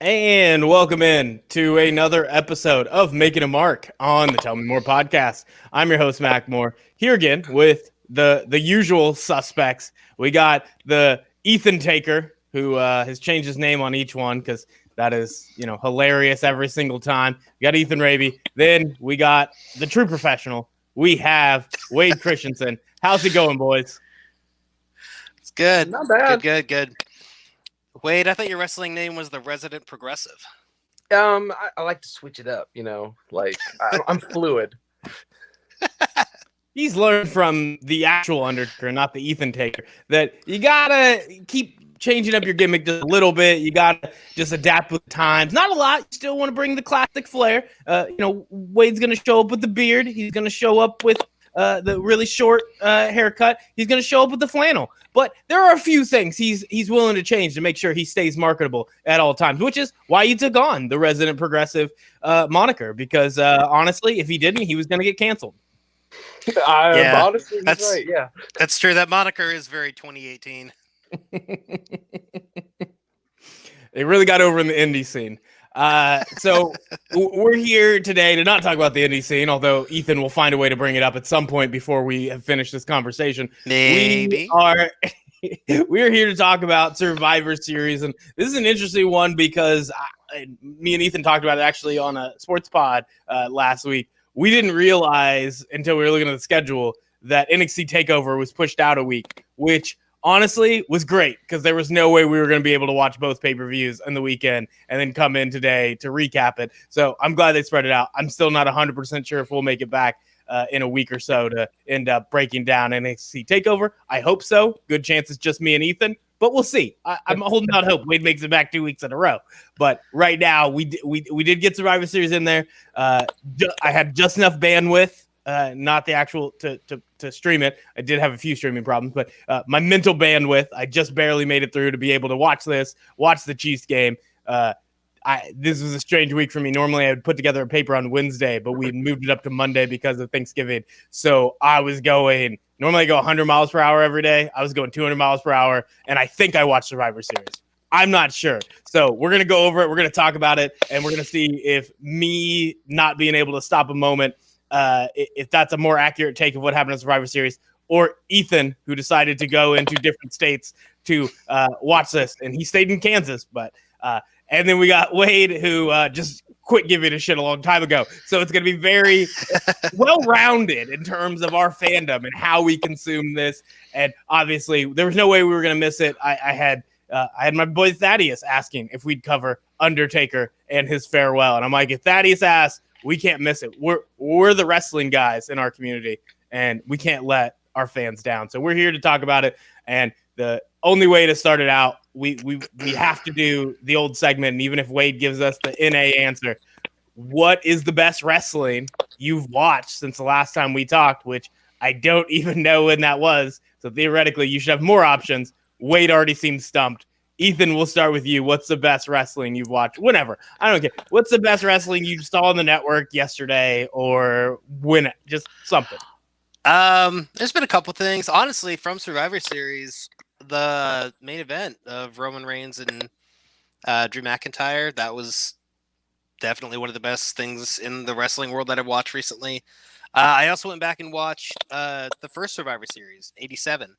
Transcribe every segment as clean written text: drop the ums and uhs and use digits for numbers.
And welcome in to another episode of Making a Mark on the Tell Me More podcast. I'm your host, Mac Moore, here again with the usual suspects. We got the Ethan Taker, who has changed his name on each one because that is, hilarious every single time. We got Ethan Raby. Then we got the true professional. We have Wade Christensen. How's it going, boys? It's good. Not bad. Good. Wade, I thought your wrestling name was the Resident Progressive. I like to switch it up, I'm fluid. He's learned from the actual Undertaker, not the Ethan Taker, that you gotta keep changing up your gimmick just a little bit. You gotta just adapt with the times. Not a lot. You still want to bring the classic flair. Wade's gonna show up with the beard. He's gonna show up with the really short haircut. He's gonna show up with the flannel. But there are a few things he's willing to change to make sure he stays marketable at all times, which is why you took on the Resident Progressive moniker. Because honestly, if he didn't, he was gonna get canceled. Honestly, that's right. Yeah, that's true. That moniker is very 2018. They really got over in the indie scene. So we're here today to not talk about the indie scene, although Ethan will find a way to bring it up at some point before we have finished this conversation. Maybe. We're here to talk about Survivor Series, and this is an interesting one because me and Ethan talked about it actually on a sports pod last week. We didn't realize until we were looking at the schedule that NXT TakeOver was pushed out a week, which honestly was great because there was no way we were going to be able to watch both pay-per-views on the weekend and then come in today to recap it. So I'm glad they spread it out. I'm still not 100% sure if we'll make it back in a week or so to end up breaking down NXT TakeOver. I hope so. Good chance it's just me and Ethan, but we'll see. I'm holding out hope Wade makes it back 2 weeks in a row. But right now, we did get Survivor Series in there. I had just enough bandwidth, not the actual to stream it. I did have a few streaming problems, but my mental bandwidth, I just barely made it through to be able to watch the Chiefs game. This was a strange week for me. Normally I would put together a paper on Wednesday, but we moved it up to Monday because of Thanksgiving. So I was going, normally I go 100 miles per hour every day. I was going 200 miles per hour, and I think I watched Survivor Series. I'm not sure. So we're going to go over it. We're going to talk about it, and we're going to see if me not being able to stop a moment, if that's a more accurate take of what happened in Survivor Series, or Ethan, who decided to go into different states to watch this, and he stayed in Kansas, but and then we got Wade, who just quit giving a shit a long time ago. So it's going to be very well-rounded in terms of our fandom and how we consume this. And obviously, there was no way we were going to miss it. I had my boy Thaddeus asking if we'd cover Undertaker and his farewell. And I'm like, if Thaddeus asks, we can't miss it. We're the wrestling guys in our community, and we can't let our fans down. So we're here to talk about it. And the only way to start it out, we have to do the old segment. And even if Wade gives us the NA answer, what is the best wrestling you've watched since the last time we talked, which I don't even know when that was. So theoretically, you should have more options. Wade already seems stumped. Ethan, we'll start with you. What's the best wrestling you've watched? Whenever. I don't care. What's the best wrestling you saw on the network yesterday or when? Just something. There's been a couple things. Honestly, from Survivor Series, the main event of Roman Reigns and Drew McIntyre, that was definitely one of the best things in the wrestling world that I've watched recently. I also went back and watched the first Survivor Series, 87.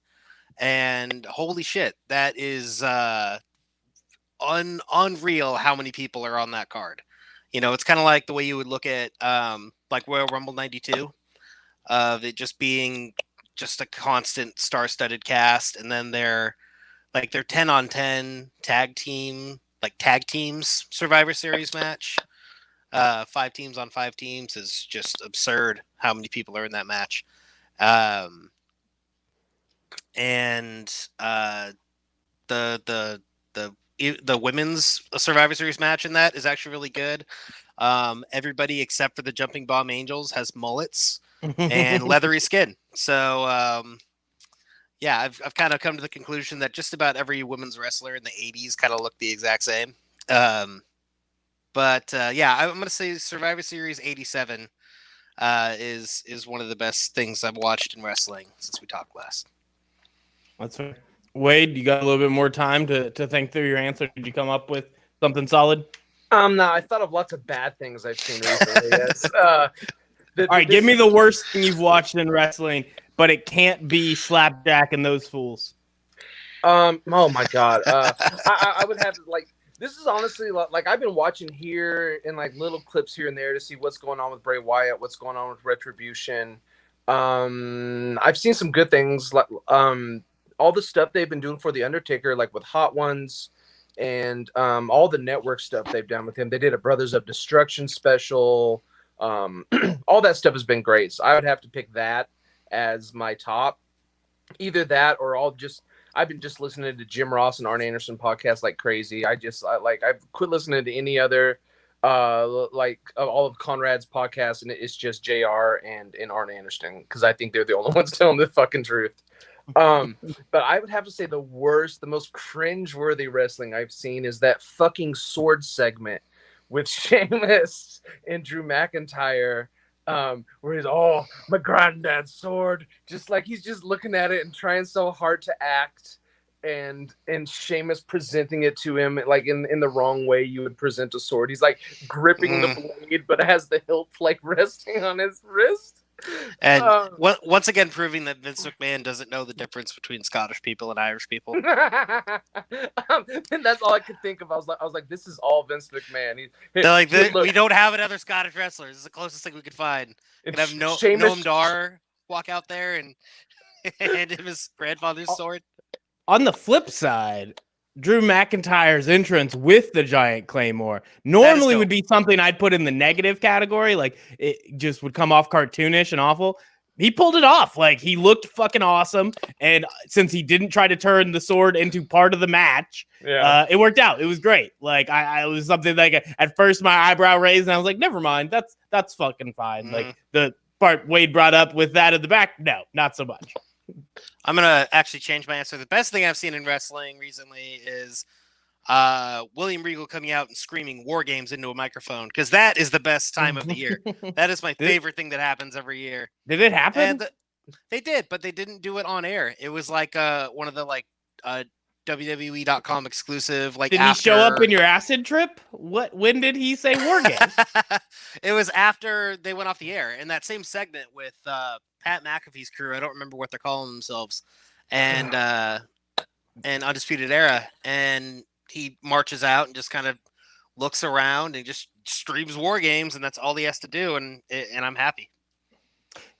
And holy shit, that is unreal how many people are on that card. It's kind of like the way you would look at like Royal Rumble 92, of it just being just a constant star-studded cast, and then they're 10-on-10 tag teams Survivor Series match. 5 teams on 5 teams is just absurd how many people are in that match. And the women's Survivor Series match in that is actually really good. Everybody except for the Jumping Bomb Angels has mullets and leathery skin. So yeah, I've kind of come to the conclusion that just about every women's wrestler in the 80s kind of looked the exact same. But yeah, I'm going to say Survivor Series 87 is one of the best things I've watched in wrestling since we talked last. That's fair. Wade, you got a little bit more time to think through your answer. Did you come up with Something solid. No, I thought of lots of bad things I've seen recently. Yes. All right, give me the worst thing you've watched in wrestling, but it can't be Slapjack and those fools. Oh my God. I would have like. This is honestly like I've been watching here in like little clips here and there to see what's going on with Bray Wyatt, what's going on with Retribution. I've seen some good things, like all the stuff they've been doing for the Undertaker, like with Hot Ones, and all the network stuff they've done with him. They did a Brothers of Destruction special. All that stuff has been great. So I would have to pick that as my top. Either that or I've been just listening to Jim Ross and Arn Anderson podcasts like crazy. I've quit listening to any other all of Conrad's podcasts, and it's just JR and Arn Anderson, because I think they're the only ones telling the fucking truth. But I would have to say the most cringe-worthy wrestling I've seen is that fucking sword segment with Sheamus and Drew McIntyre. Where he's my granddad's sword, just like he's just looking at it and trying so hard to act, and Sheamus presenting it to him like in the wrong way you would present a sword. He's like gripping the blade, but it has the hilt like resting on his wrist. And once again, proving that Vince McMahon doesn't know the difference between Scottish people and Irish people. And that's all I could think of. I was like, this is all Vince McMahon. They're like, we don't have another Scottish wrestler. This is the closest thing we could find. We can have Noam Dar walk out there and hand him his grandfather's sword. On the flip side, Drew McIntyre's entrance with the giant claymore normally would be something I'd put in the negative category. Like, it just would come off cartoonish and awful. He pulled it off. Like, he looked fucking awesome. And since he didn't try to turn the sword into part of the match, it worked out. It was great. Like, I was something like, at first my eyebrow raised and I was like, never mind. That's fucking fine. Like, the part Wade brought up with that at the back, no, not so much. I'm going to actually change my answer. The best thing I've seen in wrestling recently is William Regal coming out and screaming War Games into a microphone, because that is the best time of the year. That is my favorite thing that happens every year. Did it happen? They did, but they didn't do it on air. It was like one of the WWE.com exclusive. Like, did he show up in your acid trip? When did he say War Games? It was after they went off the air in that same segment with Pat McAfee's crew. I don't remember what they're calling themselves, and Undisputed Era, and he marches out and just kind of looks around and just streams War Games, and that's all he has to do, and I'm happy.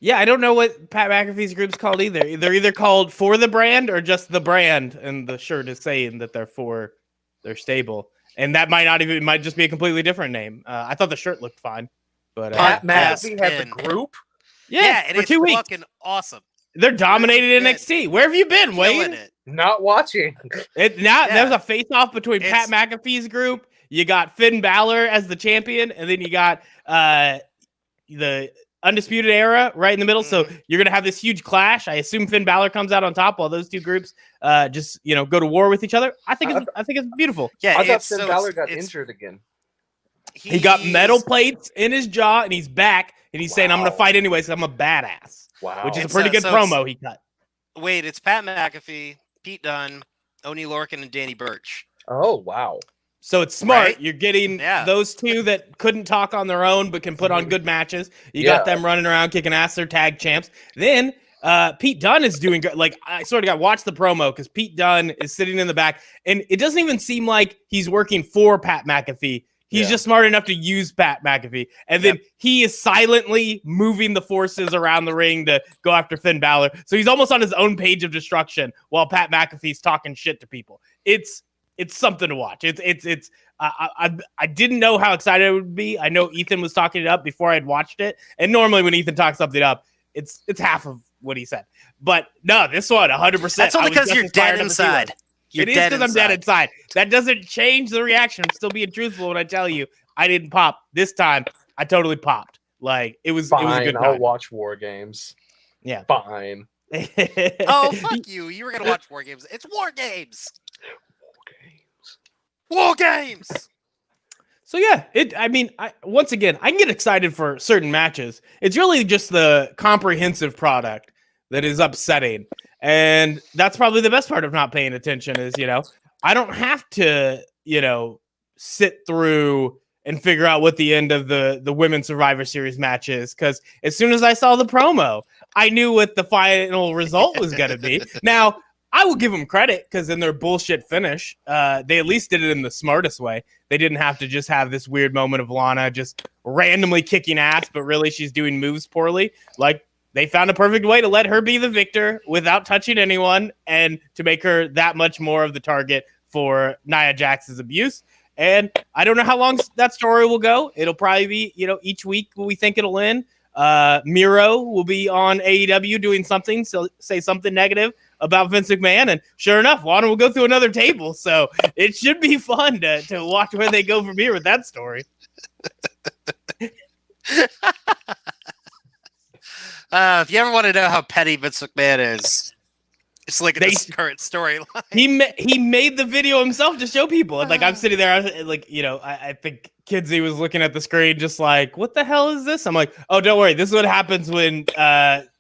Yeah, I don't know what Pat McAfee's group's called either. They're either called For the Brand or just The Brand, and the shirt is saying that they're for their stable, and that might just be a completely different name. I thought the shirt looked fine, but Pat McAfee has a group. Yeah, and for 2 weeks. Fucking awesome. They're dominated NXT. Where have you been, Wayne? Not watching. There's a face-off between Pat McAfee's group. You got Finn Balor as the champion, and then you got the Undisputed Era right in the middle. So you're gonna have this huge clash. I assume Finn Balor comes out on top while those two groups just go to war with each other. I think it's beautiful. Yeah, I thought Finn Balor got injured again. He got metal plates in his jaw, and he's back, and he's saying, "I'm going to fight anyway, so I'm a badass." Wow, which is a pretty good promo he cut. Wait, it's Pat McAfee, Pete Dunne, Oney Lorcan, and Danny Burch. Oh, wow. So it's smart. Right? You're getting those two that couldn't talk on their own but can put on good matches. You got them running around kicking ass. They're tag champs. Then Pete Dunne is doing good. Like, I sort of got watch the promo because Pete Dunne is sitting in the back, and it doesn't even seem like he's working for Pat McAfee. He's just smart enough to use Pat McAfee. And then he is silently moving the forces around the ring to go after Finn Balor. So he's almost on his own page of destruction while Pat McAfee's talking shit to people. It's something to watch. I didn't know how excited I would be. I know Ethan was talking it up before I'd watched it. And normally when Ethan talks something up, it's half of what he said. But no, this one, 100%. That's only because you're dead inside. It is because I'm dead inside. That doesn't change the reaction. I'm still being truthful when I tell you I didn't pop. This time, I totally popped. Like, it was a good time. I'll watch War Games. Yeah. Fine. Oh, fuck you. You were going to watch War Games. It's War Games. War Games. So, yeah. Once again, I can get excited for certain matches. It's really just the comprehensive product that is upsetting. And that's probably the best part of not paying attention is, I don't have to, sit through and figure out what the end of the Women's Survivor Series match is. Because as soon as I saw the promo, I knew what the final result was going to be. Now, I will give them credit because in their bullshit finish, they at least did it in the smartest way. They didn't have to just have this weird moment of Lana just randomly kicking ass, but really she's doing moves poorly. Like, they found a perfect way to let her be the victor without touching anyone and to make her that much more of the target for Nia Jax's abuse. And I don't know how long that story will go. It'll probably be, each week we think it'll end. Miro will be on AEW doing something, so say something negative about Vince McMahon, and sure enough, Lana will go through another table. So it should be fun to watch where they go from here with that story. If you ever want to know how petty Vince McMahon is, just look at this current storyline. He made the video himself to show people. And like, I'm sitting there, I think Kidsey was looking at the screen just like, what the hell is this? I'm like, oh, don't worry. This is what happens when,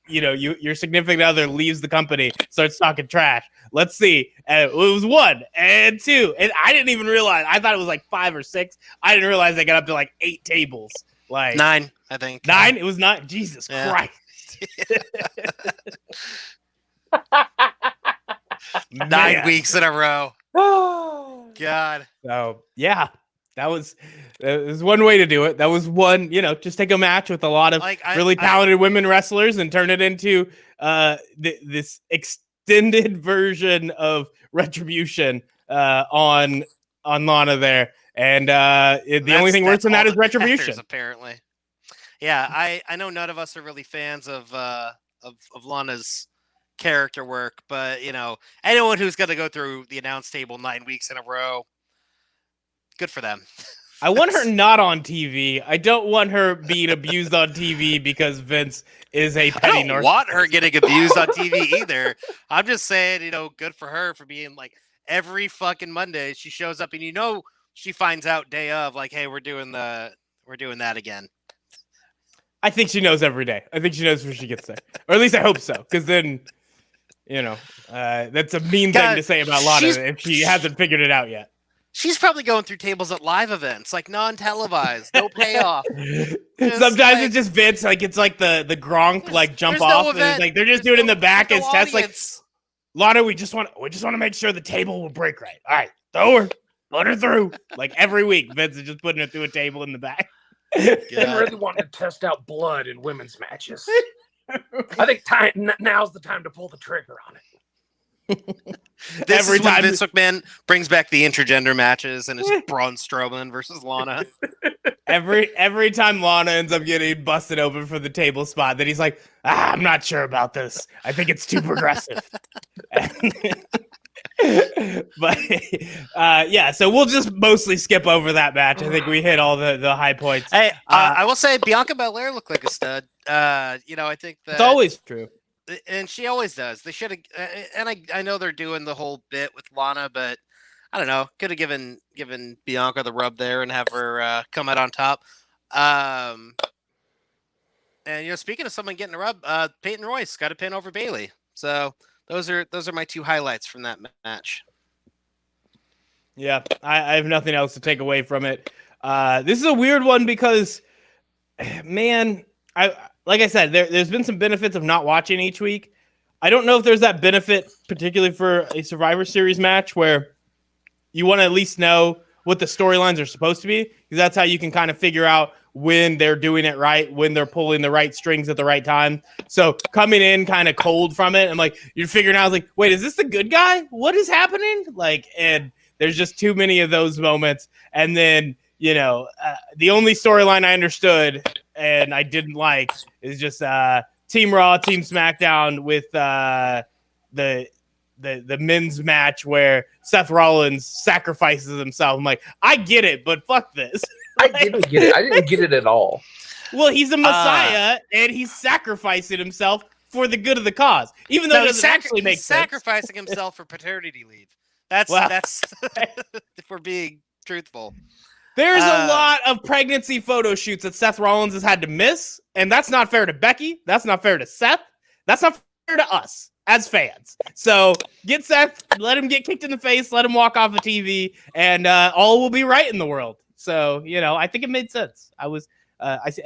your significant other leaves the company, starts talking trash. Let's see. And it was 1 and 2. And I didn't even realize. I thought it was like 5 or 6. I didn't realize they got up to like 8 tables. Like 9, I think. 9? It was not. Jesus Christ. 9 weeks in a row. Oh God. So yeah, that was one way to do it. That was one, just take a match with a lot of really talented women wrestlers and turn it into this extended version of Retribution on Lana there. And the only thing worse than that is Retribution. Apparently. Yeah, I know none of us are really fans of Lana's character work, but anyone who's going to go through the announce table 9 weeks in a row, good for them. I want her not on TV. I don't want her being abused on TV because Vince is a petty narcissist. I don't want her getting abused on TV either. I'm just saying, good for her for being like every fucking Monday she shows up and she finds out day of like, hey, we're doing that again. I think she knows every day. I think she knows when she gets there, or at least I hope so. Because then, that's a mean thing to say about Lana if she hasn't figured it out yet. She's probably going through tables at live events, like non-televised, no payoff. Sometimes it's just Vince, like it's like the Gronk like jump off. No, and it's like they're just doing it in the back as tests. Like, Lana, we just want to make sure the table will break right. All right, throw her, put her through. Like every week, Vince is just putting her through a table in the back. They really wanting to test out blood in women's matches. I think now's the time to pull the trigger on it. Every time Vince McMahon brings back the intergender matches and it's Braun Strowman versus Lana. Every time Lana ends up getting busted open for the table spot, then he's like, I'm not sure about this. I think it's too progressive. But so we'll just mostly skip over that match. I think we hit all the high points. Hey, I will say Bianca Belair looked like a stud. I think that it's always true. And she always does. They should have, and I know they're doing the whole bit with Lana, but I don't know. Could have given Bianca the rub there and have her come out on top. And speaking of someone getting a rub, Peyton Royce got a pin over Bayley. So those are my 2 highlights from that match. Yeah, I have nothing else to take away from it. This is a weird one because, man, like I said, there's been some benefits of not watching each week. I don't know if there's that benefit, particularly for a Survivor Series match, where you want to at least know what the storylines are supposed to be, because that's how you can kind of figure out when they're doing it right, when they're pulling the right strings at the right time. So coming in kind of cold from it, I'm like, you're figuring out, like, wait, is this the good guy? What is happening? Like, and there's just too many of those moments. And then, the only storyline I understood and I didn't like is just Team Raw, Team SmackDown with the men's match where Seth Rollins sacrifices himself. I'm like, I get it, but fuck this. I didn't get it. I didn't get it at all. Well, he's a messiah and he's sacrificing himself for the good of the cause, even though it doesn't actually make sense. Sacrificing himself for paternity leave. That's if we're being truthful. There's a lot of pregnancy photo shoots that Seth Rollins has had to miss, and that's not fair to Becky. That's not fair to Seth. That's not fair to us as fans. So get Seth, let him get kicked in the face, let him walk off of TV, and all will be right in the world. So, I think it made sense. I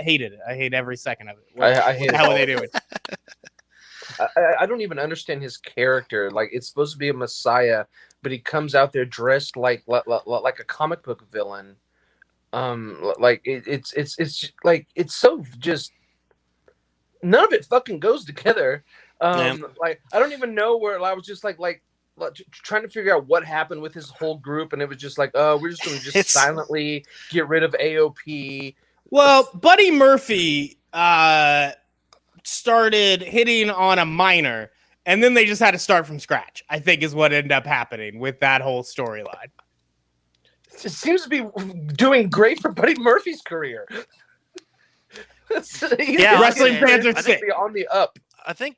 hated it. I hate every second of it. I hate it. How are they doing? I don't even understand his character. Like, it's supposed to be a messiah, but he comes out there dressed like a comic book villain. Like it's like it's so just none of it fucking goes together. Like I don't even know where I was just like trying to figure out what happened with his whole group, and it was just like, oh, we're just going to just silently get rid of AOP. Well, Buddy Murphy started hitting on a minor, and then they just had to start from scratch, I think is what ended up happening with that whole storyline. It seems to be doing great for Buddy Murphy's career. Wrestling fans are sick. On the up. I think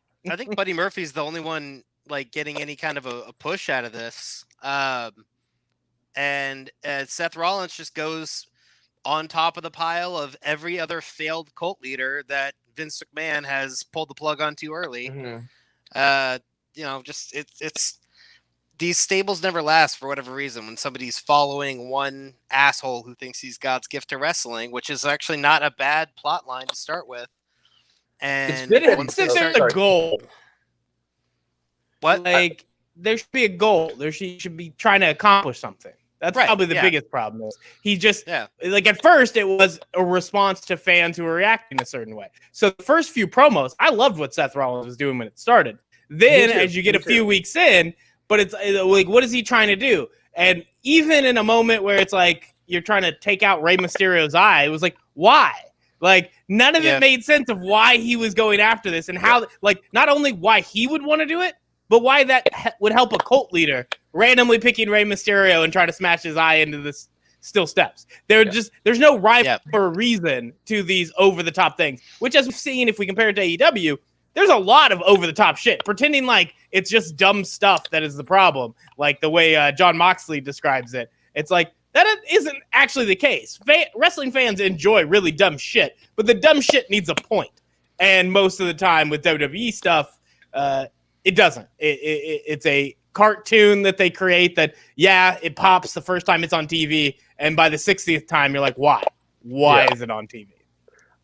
Buddy Murphy's the only one like getting any kind of a push out of this. And Seth Rollins just goes on top of the pile of every other failed cult leader that Vince McMahon has pulled the plug on too early. Mm-hmm. Just it's these stables never last for whatever reason. When somebody's following one asshole who thinks he's God's gift to wrestling, which is actually not a bad plot line to start with. And it's there's a goal. What? Like there should be a goal. There should be trying to accomplish something. That's probably the biggest problem. Is he just like at first it was a response to fans who were reacting a certain way. So the first few promos, I loved what Seth Rollins was doing when it started. Then as you get a few weeks in, but it's like, what is he trying to do? And even in a moment where it's like you're trying to take out Rey Mysterio's eye, it was like, why? Like none of it made sense of why he was going after this and how, like, not only why he would want to do it, but why that would help a cult leader randomly picking Rey Mysterio and try to smash his eye into the steel steps. There's no rhyme or reason to these over the top things, which, as we've seen, if we compare it to AEW, there's a lot of over the top shit, pretending like it's just dumb stuff that is the problem. Like the way John Moxley describes it. It's like, that isn't actually the case. Wrestling fans enjoy really dumb shit, but the dumb shit needs a point. And most of the time with WWE stuff, it doesn't. It's a cartoon that they create that, it pops the first time it's on TV, and by the 60th time, you're like, why? Why is it on TV?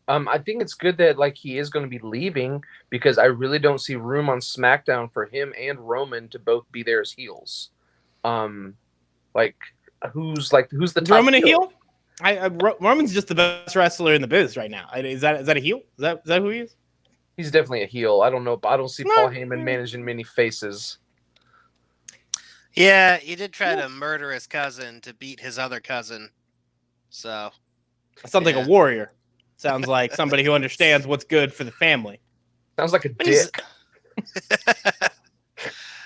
I think it's good that like he is going to be leaving because I really don't see room on SmackDown for him and Roman to both be there as heels. Who's the top Roman heel? a heel? Roman's just the best wrestler in the biz right now. Is that a heel? Is that who he is? He's definitely a heel. I don't know, but I don't see Paul Heyman managing many faces. Yeah, he did try to murder his cousin to beat his other cousin. So sounds like a warrior. Sounds like somebody who understands what's good for the family. Sounds like a dick.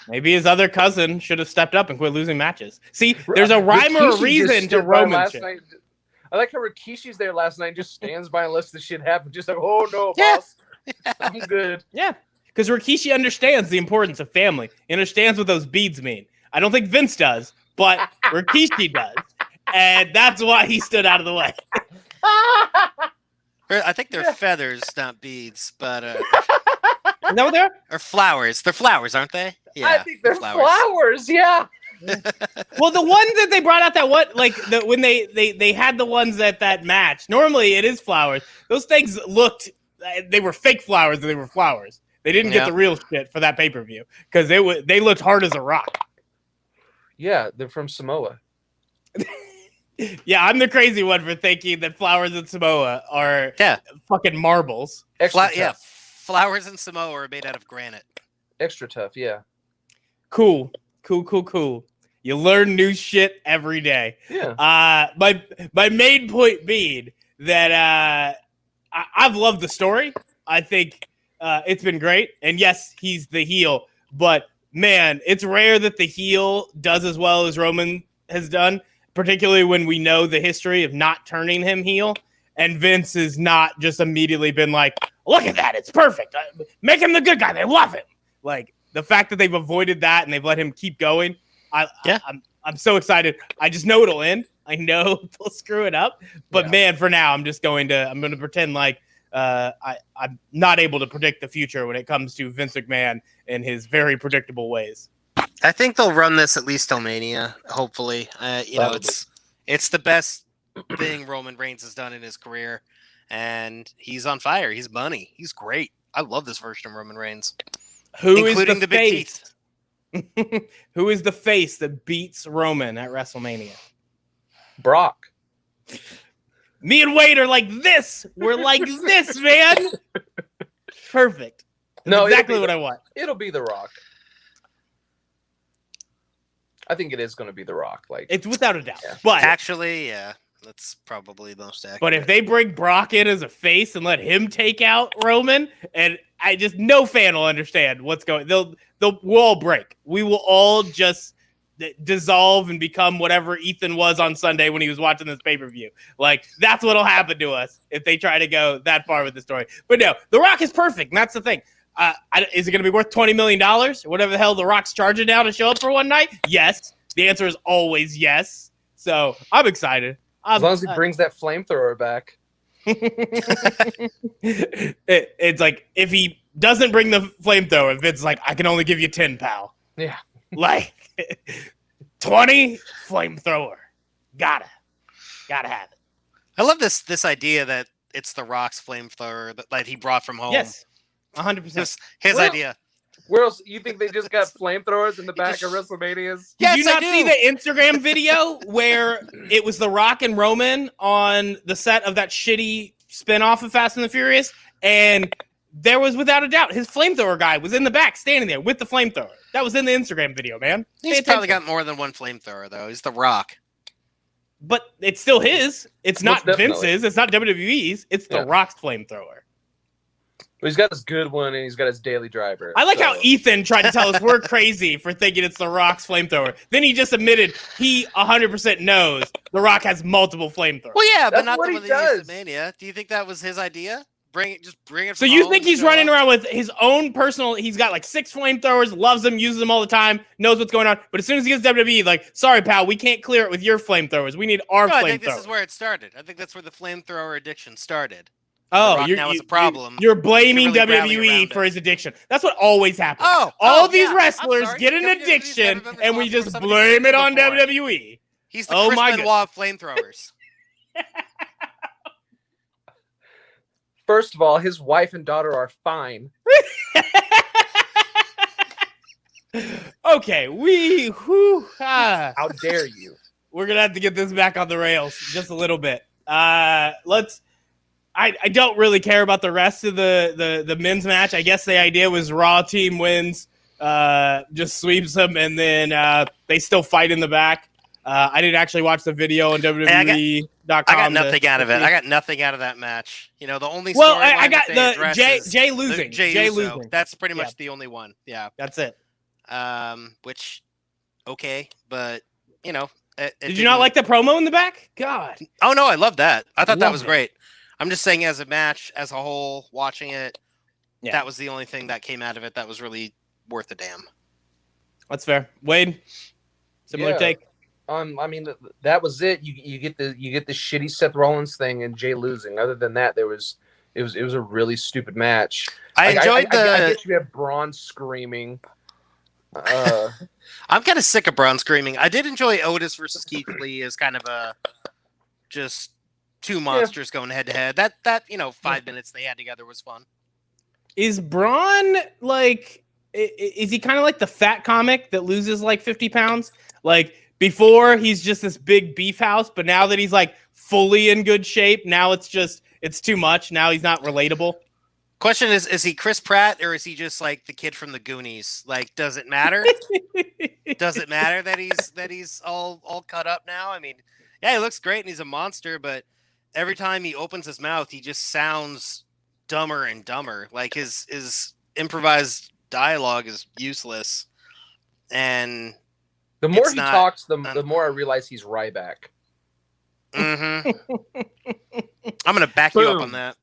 Maybe his other cousin should have stepped up and quit losing matches. See, there's a rhyme or a reason to Roman shit. I like how Rikishi's there last night, just stands by and lets the shit happen. Just like, oh no, boss. I'm good. Yeah, because Rikishi understands the importance of family. He understands what those beads mean. I don't think Vince does, but Rikishi does. And that's why he stood out of the way. I think they're feathers, not beads, but is that what they are? Or flowers. They're flowers, aren't they? Yeah, I think they're flowers. Yeah. Well, the ones that they brought out when they had the ones at that match. Normally, it is flowers. Those things they were fake flowers. And they were flowers. They didn't get the real shit for that pay-per-view because they looked hard as a rock. Yeah, they're from Samoa. Yeah, I'm the crazy one for thinking that flowers in Samoa are fucking marbles. Flowers in Samoa are made out of granite. Extra tough, yeah. Cool. You learn new shit every day. Yeah. My main point being that I've loved the story. I think it's been great. And yes, he's the heel, but man, it's rare that the heel does as well as Roman has done, particularly when we know the history of not turning him heel. And Vince has not just immediately been like, look at that, it's perfect. Make him the good guy. They love him. Like, the fact that they've avoided that and they've let him keep going, I'm so excited. I just know it'll end. I know they'll screw it up. But man, for now, I'm going to pretend like I'm not able to predict the future when it comes to Vince McMahon and his very predictable ways. I think they'll run this at least till Mania. Hopefully, it's the best thing Roman Reigns has done in his career, and he's on fire. He's money. He's great. I love this version of Roman Reigns, including the big teeth. Who is the face that beats Roman at WrestleMania? Brock. Me and Wade are like this. We're like this, man. Perfect. That's exactly what I want. It'll be The Rock. I think it is going to be The Rock. Like, it's without a doubt. Yeah. But actually, yeah, that's probably the most accurate. But if they bring Brock in as a face and let him take out Roman, and no fan will understand what's going. We'll all break. We will all just dissolve and become whatever Ethan was on Sunday when he was watching this pay-per-view. Like, that's what'll happen to us if they try to go that far with the story. But no, The Rock is perfect, and that's the thing. Is it going to be worth $20 million? Or whatever the hell The Rock's charging now to show up for one night? Yes. The answer is always yes. So I'm excited. As long as he brings that flamethrower back. It's like, if he doesn't bring the flamethrower, Vince's like, I can only give you 10, pal. Yeah. Like, 20 flamethrower. Gotta have it. I love this idea that it's The Rock's flamethrower that he brought from home. Yes. 100%. His idea. Where else? You think they just got flamethrowers in the back of WrestleManias? Did you not see the Instagram video where it was The Rock and Roman on the set of that shitty spinoff of Fast and the Furious? And there was, without a doubt, his flamethrower guy was in the back standing there with the flamethrower. That was in the Instagram video, man. He's probably got more than one flamethrower, though. He's The Rock. But it's still his. It's not Vince's. It's not WWE's. It's The Rock's flamethrower. Well, he's got his good one, and he's got his daily driver. I like how Ethan tried to tell us we're crazy for thinking it's The Rock's flamethrower. Then he just admitted he 100% knows The Rock has multiple flamethrowers. Well, yeah, but not the one that used Mania. Do you think that was his idea? Bring it. So you think he's running around with his own personal? He's got like 6 flamethrowers, loves them, uses them all the time, knows what's going on. But as soon as he gets WWE, like, sorry, pal, we can't clear it with your flamethrowers. We need our flamethrowers. I think this is where it started. I think that's where the flamethrower addiction started. Oh, now it's a problem. You're blaming WWE for his addiction. That's what always happens. All these wrestlers get an addiction, and we just blame it on WWE. He's the Chris Benoit of flamethrowers. First of all, his wife and daughter are fine. Okay, how dare you? We're gonna have to get this back on the rails just a little bit. I don't really care about the rest of the men's match. I guess the idea was Raw team wins, just sweeps them, and then they still fight in the back. I didn't actually watch the video on WWE.com. I got nothing out of it. I got nothing out of that match. You know, the only I got the Jay losing. Jay losing. That's pretty much the only one. Yeah, that's it. Which, okay, but you know, did you not like the promo in the back? God. Oh no, I love that. I thought that was great. I'm just saying, as a match, as a whole, watching it, that was the only thing that came out of it that was really worth a damn. That's fair. Wade, similar take. I mean, that was it. You get the shitty Seth Rollins thing and Jay losing. Other than that, it was a really stupid match. I enjoyed I get you have Braun screaming. I'm kind of sick of Braun screaming. I did enjoy Otis versus Keith Lee as kind of a just two monsters going head to head. That 5 minutes they had together was fun. Is Braun like? Is he kind of like the fat comic that loses like 50 pounds? Like, before he's just this big beef house, but now that he's like fully in good shape, now it's too much. Now he's not relatable. Question is he Chris Pratt or is he just like the kid from the Goonies? Like, does it matter? Does it matter that he's all cut up now? I mean, yeah, he looks great and he's a monster, but every time he opens his mouth, he just sounds dumber and dumber. Like his improvised dialogue is useless. And the more he talks, the more I realize he's Ryback. Mm-hmm. I'm going to back you up on that.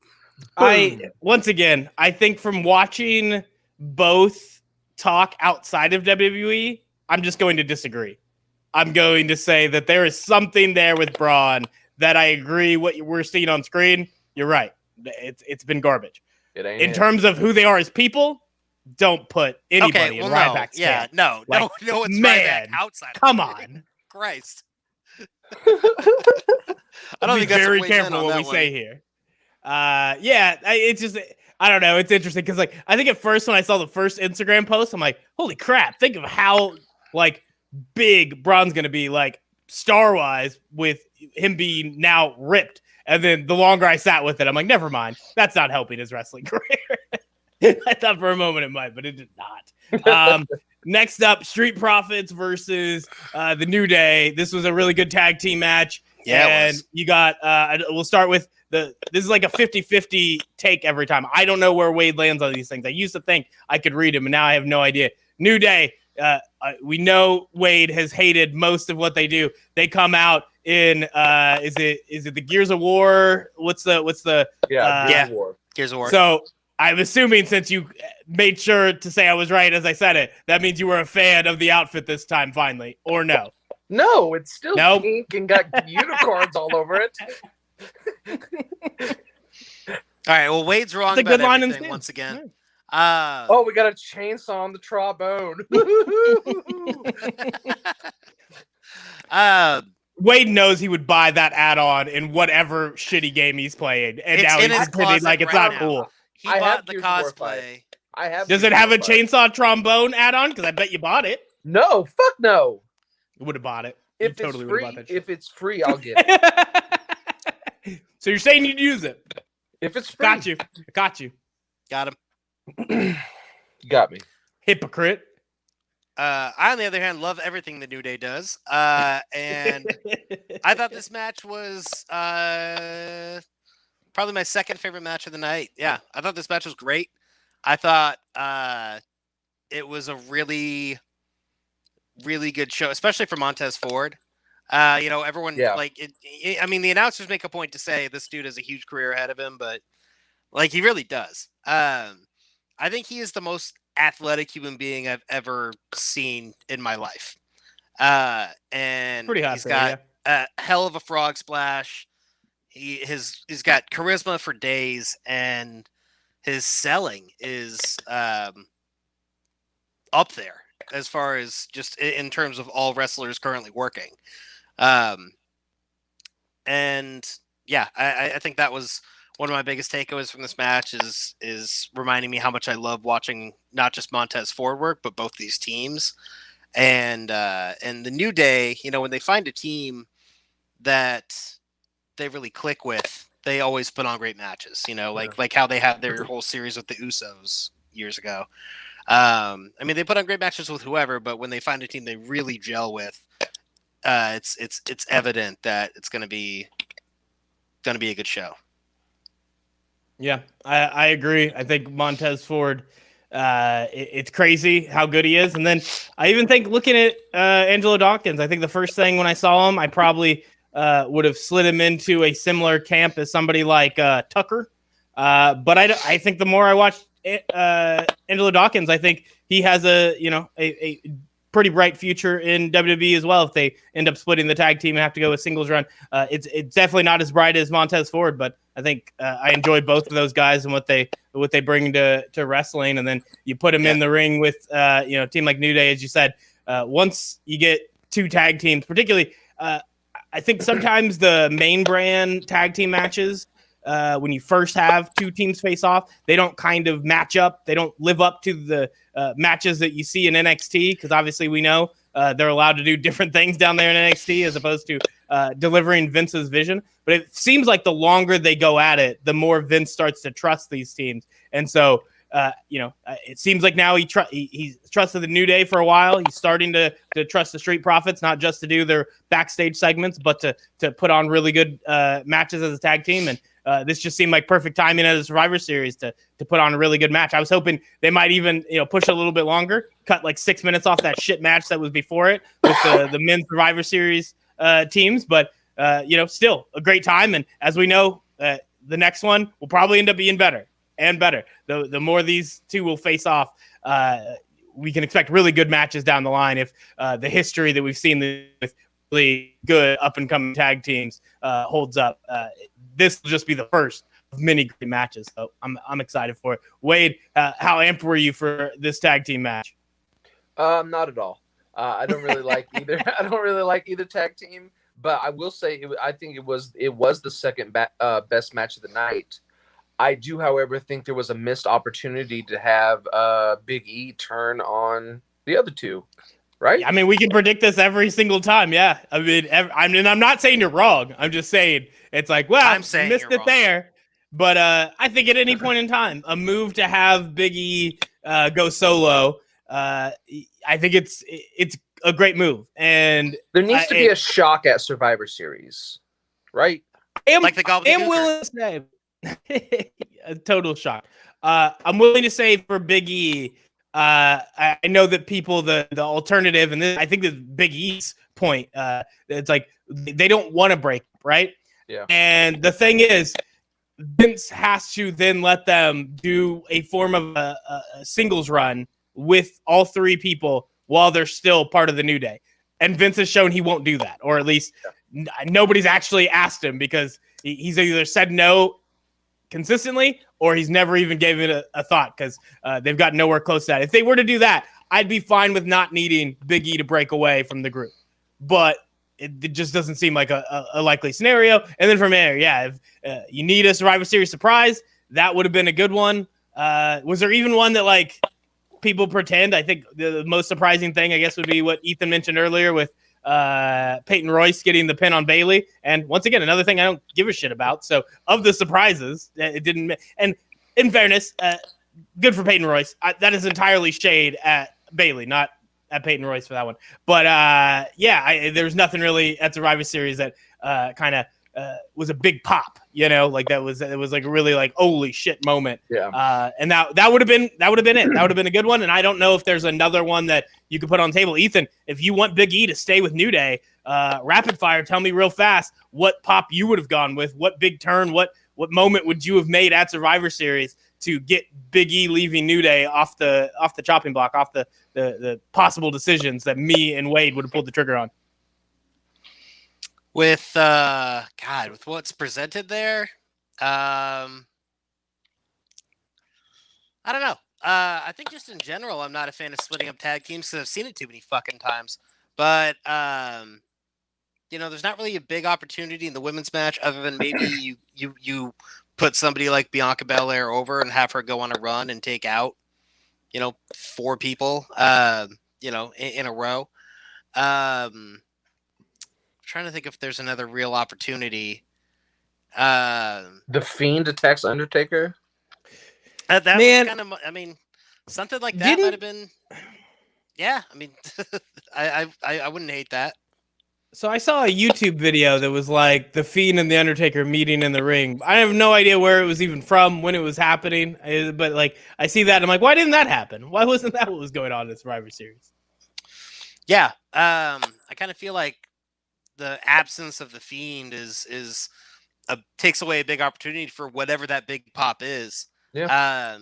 I think from watching both talk outside of WWE, I'm just going to disagree. I'm going to say that there is something there with Braun that I agree what we're seeing on screen. You're right. It's been garbage. It ain't In terms of who they are as people, don't put anybody in Ryback's camp. No one's man, Ryback outside. Come on. Christ. I don't think be very careful what we say here. It's just, I don't know. It's interesting because, like, I think at first when I saw the first Instagram post, I'm like, holy crap! Think of how like big Braun's gonna be, like star wise, with him being now ripped. And then the longer I sat with it, I'm like, never mind. That's not helping his wrestling career. I thought for a moment it might, but it did not. Next up, Street Profits versus the New Day. This was a really good tag team match. Yeah, and you got, we'll start with this is like a 50-50 take every time. I don't know where Wade lands on these things. I used to think I could read him, and now I have no idea. New Day, we know Wade has hated most of what they do. They come out in, is it the Gears of War? What's the Gears of War. So I'm assuming since you made sure to say I was right as I said it, that means you were a fan of the outfit this time, finally, or no? No, it's still pink and got unicorns all over it. All right, well, Wade's wrong about everything once again. We got a chainsaw on the trombone. Wade knows he would buy that add-on in whatever shitty game he's playing, and now he's pretending like it's not cool. He bought the cosplay. Does it have a chainsaw trombone add-on? Because I bet you bought it. No, fuck no. You would have bought it. If it's free, I'll get it. So you're saying you'd use it? If it's free. Got you. Got him. You got me. Hypocrite. I, on the other hand, love everything the New Day does. And I thought this match was probably my second favorite match of the night. Yeah, I thought this match was great. I thought it was a really, really good show, especially for Montez Ford. Everyone like it. I mean, the announcers make a point to say this dude has a huge career ahead of him, but like he really does. I think he is the most athletic human being I've ever seen in my life. And pretty hot. He's got a hell of a frog splash. He's got charisma for days, and his selling is up there as far as just in terms of all wrestlers currently working. And yeah, I think that was one of my biggest takeaways from this match is reminding me how much I love watching not just Montez Ford work, but both these teams. And the New Day, when they find a team that they really click with, they always put on great matches, like how they had their whole series with the Usos years ago. I mean, they put on great matches with whoever, but when they find a team they really gel with, it's evident that it's going to be a good show. Yeah, I agree. I think Montez Ford, it's crazy how good he is. And then I even think looking at Angelo Dawkins, I think the first thing when I saw him, I probably would have slid him into a similar camp as somebody like Tucker. But I think the more I watch Angelo Dawkins, I think he has a pretty bright future in WWE as well. If they end up splitting the tag team and have to go a singles run, it's definitely not as bright as Montez Ford, but I think I enjoy both of those guys and what they bring to wrestling. And then you put them in the ring with a team like New Day, as you said. Once you get two tag teams, particularly, I think sometimes the main brand tag team matches, when you first have two teams face off, they don't kind of match up. They don't live up to the matches that you see in NXT, because obviously we know they're allowed to do different things down there in NXT as opposed to delivering Vince's vision. But it seems like the longer they go at it, the more Vince starts to trust these teams. And so, it seems like now he's trusted the New Day for a while. He's starting to trust the Street Profits, not just to do their backstage segments, but to put on really good matches as a tag team. And this just seemed like perfect timing as a Survivor Series to put on a really good match. I was hoping they might even push a little bit longer, cut like 6 minutes off that shit match that was before it with the men's Survivor Series teams. But still a great time. And as we know, the next one will probably end up being better and better. The more these two will face off, we can expect really good matches down the line if the history that we've seen with really good up and coming tag teams holds up. This will just be the first many great matches. So I'm excited for it. Wade, how amped were you for this tag team match? Not at all. I don't really like either. I don't really like either tag team, but I will say I think it was the second best match of the night. I do, however, think there was a missed opportunity to have Big E turn on the other two, right? I mean, we can predict this every single time. Yeah, I mean, I'm not saying you're wrong. I'm just saying it's like, well, I'm saying missed you're it wrong. there. But I think at any point in time, a move to have Big E go solo, I think it's a great move. And there needs to be a shock at Survivor Series, right? Like the gobbledygooker. I'm willing to say a total shock. I'm willing to say for Big E. I know that people, the alternative, and this, I think the Big E's point, it's like they don't want to break, right? Yeah. And the thing is, Vince has to then let them do a form of a singles run with all three people while they're still part of the New Day. And Vince has shown he won't do that, or at least nobody's actually asked him, because he's either said no consistently or he's never even given it a thought, because they've got nowhere close to that. If they were to do that, I'd be fine with not needing Big E to break away from the group. But it just doesn't seem like a likely scenario. And then from there, yeah, if you need a Survivor Series surprise, that would have been a good one. Was there even one that, like, people pretend? I think the most surprising thing, I guess, would be what Ethan mentioned earlier with Peyton Royce getting the pin on Bayley. And once again, another thing I don't give a shit about. So of the surprises, it didn't. And in fairness, good for Peyton Royce. That is entirely shade at Bayley, not at Peyton Royce for that one. But there's nothing really at Survivor Series that kind of was a big pop, like it was like a really like holy shit moment. Yeah. And that would have been it. That would have been a good one. And I don't know if there's another one that you could put on the table. Ethan, if you want Big E to stay with New Day, rapid fire, tell me real fast what pop you would have gone with, what big turn, what moment would you have made at Survivor Series to get Big E leaving New Day off the chopping block, off the possible decisions that me and Wade would have pulled the trigger on. With with what's presented there, I don't know. I think just in general, I'm not a fan of splitting up tag teams because I've seen it too many fucking times. But there's not really a big opportunity in the women's match other than maybe you put somebody like Bianca Belair over and have her go on a run and take out, 4 people, in a row. Trying to think if there's another real opportunity. The Fiend attacks Undertaker. That was kind of, something like that might have been. Yeah, I wouldn't hate that. So I saw a YouTube video that was like the Fiend and the Undertaker meeting in the ring. I have no idea where it was even from, when it was happening, but like I see that and I'm like, why didn't that happen? Why wasn't that what was going on in Survivor Series? Yeah, I kind of feel like the absence of the Fiend takes away a big opportunity for whatever that big pop is. Yeah.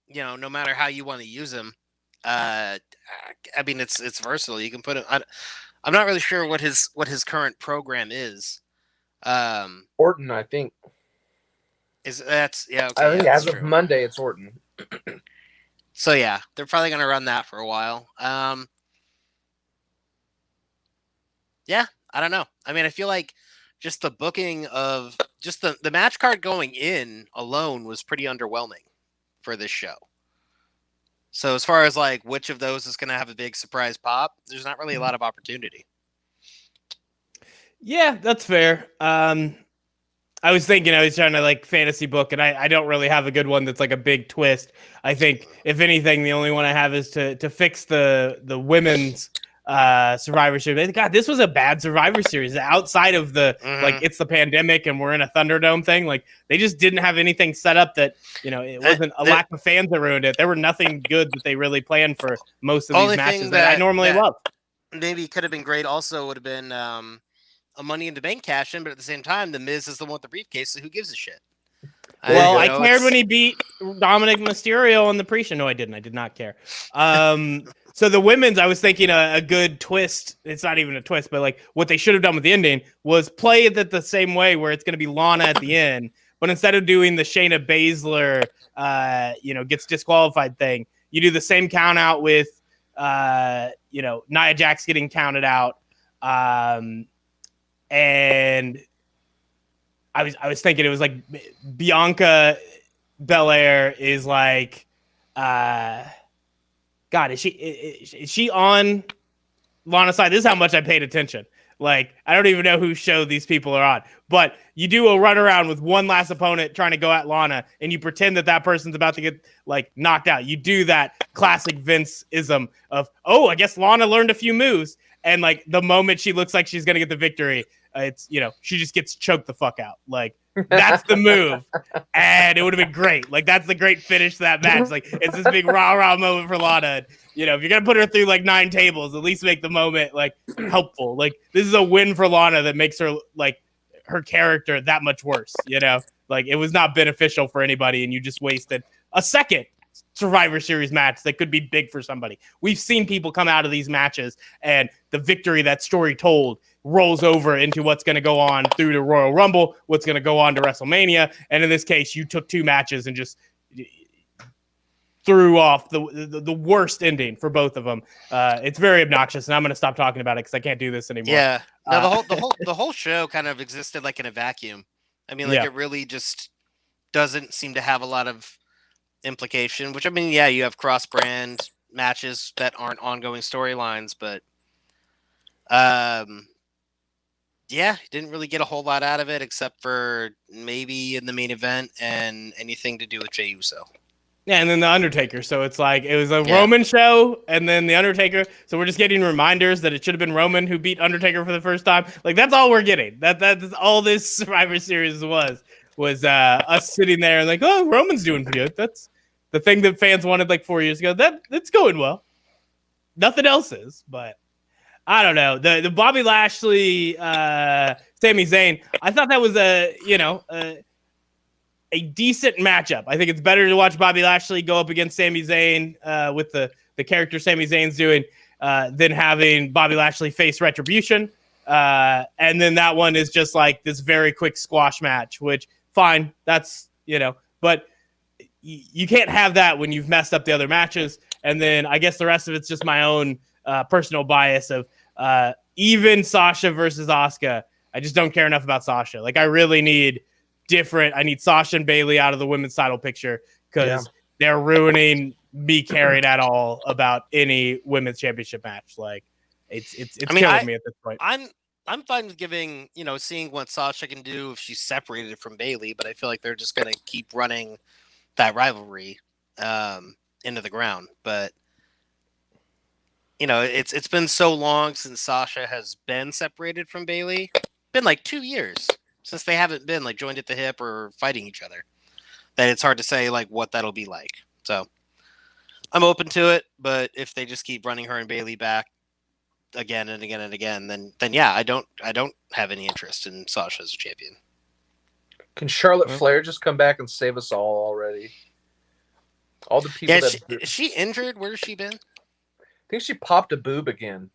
No matter how you want to use him, it's versatile. You can put him. I'm not really sure what his current program is. Orton, I think. Okay, I think as of Monday, it's Orton. So yeah, they're probably gonna run that for a while. Yeah, I don't know. I feel like just the booking of just the match card going in alone was pretty underwhelming for this show. So as far as like which of those is going to have a big surprise pop, there's not really a lot of opportunity. Yeah, that's fair. I was thinking I was trying to like fantasy book, and I don't really have a good one that's like a big twist. I think if anything, the only one I have is to fix the women's Survivor Series. God, this was a bad Survivor Series outside of the like it's the pandemic and we're in a Thunderdome thing. Like they just didn't have anything set up that it wasn't a lack of fans that ruined it. There were nothing good that they really planned for most of these matches that I normally love. Maybe could have been great. Also would have been a Money in the Bank cash in, but at the same time, the Miz is the one with the briefcase, so who gives a shit? Well, I cared when he beat Dominic Mysterio on the pre-show. No, I didn't. I did not care. So the women's, I was thinking a good twist. It's not even a twist, but like what they should have done with the ending was play it the same way, where it's going to be Lana at the end, but but instead of doing the Shayna Baszler, gets disqualified thing, you do the same count out with, Nia Jax getting counted out. And I was thinking it was like Bianca Belair is like, God, is she on Lana's side? This is how much I paid attention. Like, I don't even know whose show these people are on, but you do a runaround with one last opponent trying to go at Lana, and you pretend that person's about to get like knocked out. You do that classic Vince-ism of, oh, I guess Lana learned a few moves. And like the moment she looks like she's going to get the victory, it's, she just gets choked the fuck out. Like, that's the move. And it would have been great. Like, that's the great finish to that match. Like, it's this big rah-rah moment for Lana. And, if you're going to put her through like 9 tables, at least make the moment like helpful. Like, this is a win for Lana that makes her like her character that much worse. Like, it was not beneficial for anybody, and you just wasted a second Survivor Series match that could be big for somebody. We've seen people come out of these matches, and the victory that story told rolls over into what's going to go on through the Royal Rumble, what's going to go on to WrestleMania. And in this case, you took 2 matches and just threw off the worst ending for both of them. It's very obnoxious, and I'm going to stop talking about it because I can't do this anymore. Yeah, no, the whole show kind of existed like in a vacuum. I mean, like It really just doesn't seem to have a lot of implication. Which, I mean, yeah, you have cross-brand matches that aren't ongoing storylines, but didn't really get a whole lot out of it except for maybe in the main event and anything to do with Jey Uso. Yeah, and then the Undertaker. So it's like it was a Roman show, and then the Undertaker. So we're just getting reminders that it should have been Roman who beat Undertaker for the first time. Like, that's all we're getting. That's all this Survivor Series was us sitting there and like, oh, Roman's doing good. That's the thing that fans wanted like 4 years ago. That's going well. Nothing else is, but I don't know. The Bobby Lashley, Sami Zayn. I thought that was a decent matchup. I think it's better to watch Bobby Lashley go up against Sami Zayn with the character Sami Zayn's doing than having Bobby Lashley face Retribution. And then that one is just like this very quick squash match, which fine. That's, but you can't have that when you've messed up the other matches. And then I guess the rest of it's just my own personal bias of even Sasha versus Asuka. I just don't care enough about Sasha. Like, I really need I need Sasha and Bayley out of the women's title picture because they're ruining me caring at all about any women's championship match. Like, it's killing me at this point. I'm fine with giving, seeing what Sasha can do if she's separated from Bayley, but I feel like they're just going to keep running that rivalry into the ground. But it's been so long since Sasha has been separated from Bayley. Been like 2 years since they haven't been like joined at the hip or fighting each other, that it's hard to say like what that'll be like. So I'm open to it, but if they just keep running her and Bayley back again and again and again, then yeah, I don't have any interest in Sasha as a champion. Can Charlotte Flair just come back and save us all already? All the people is she injured? Where's she been? I think she popped a boob again.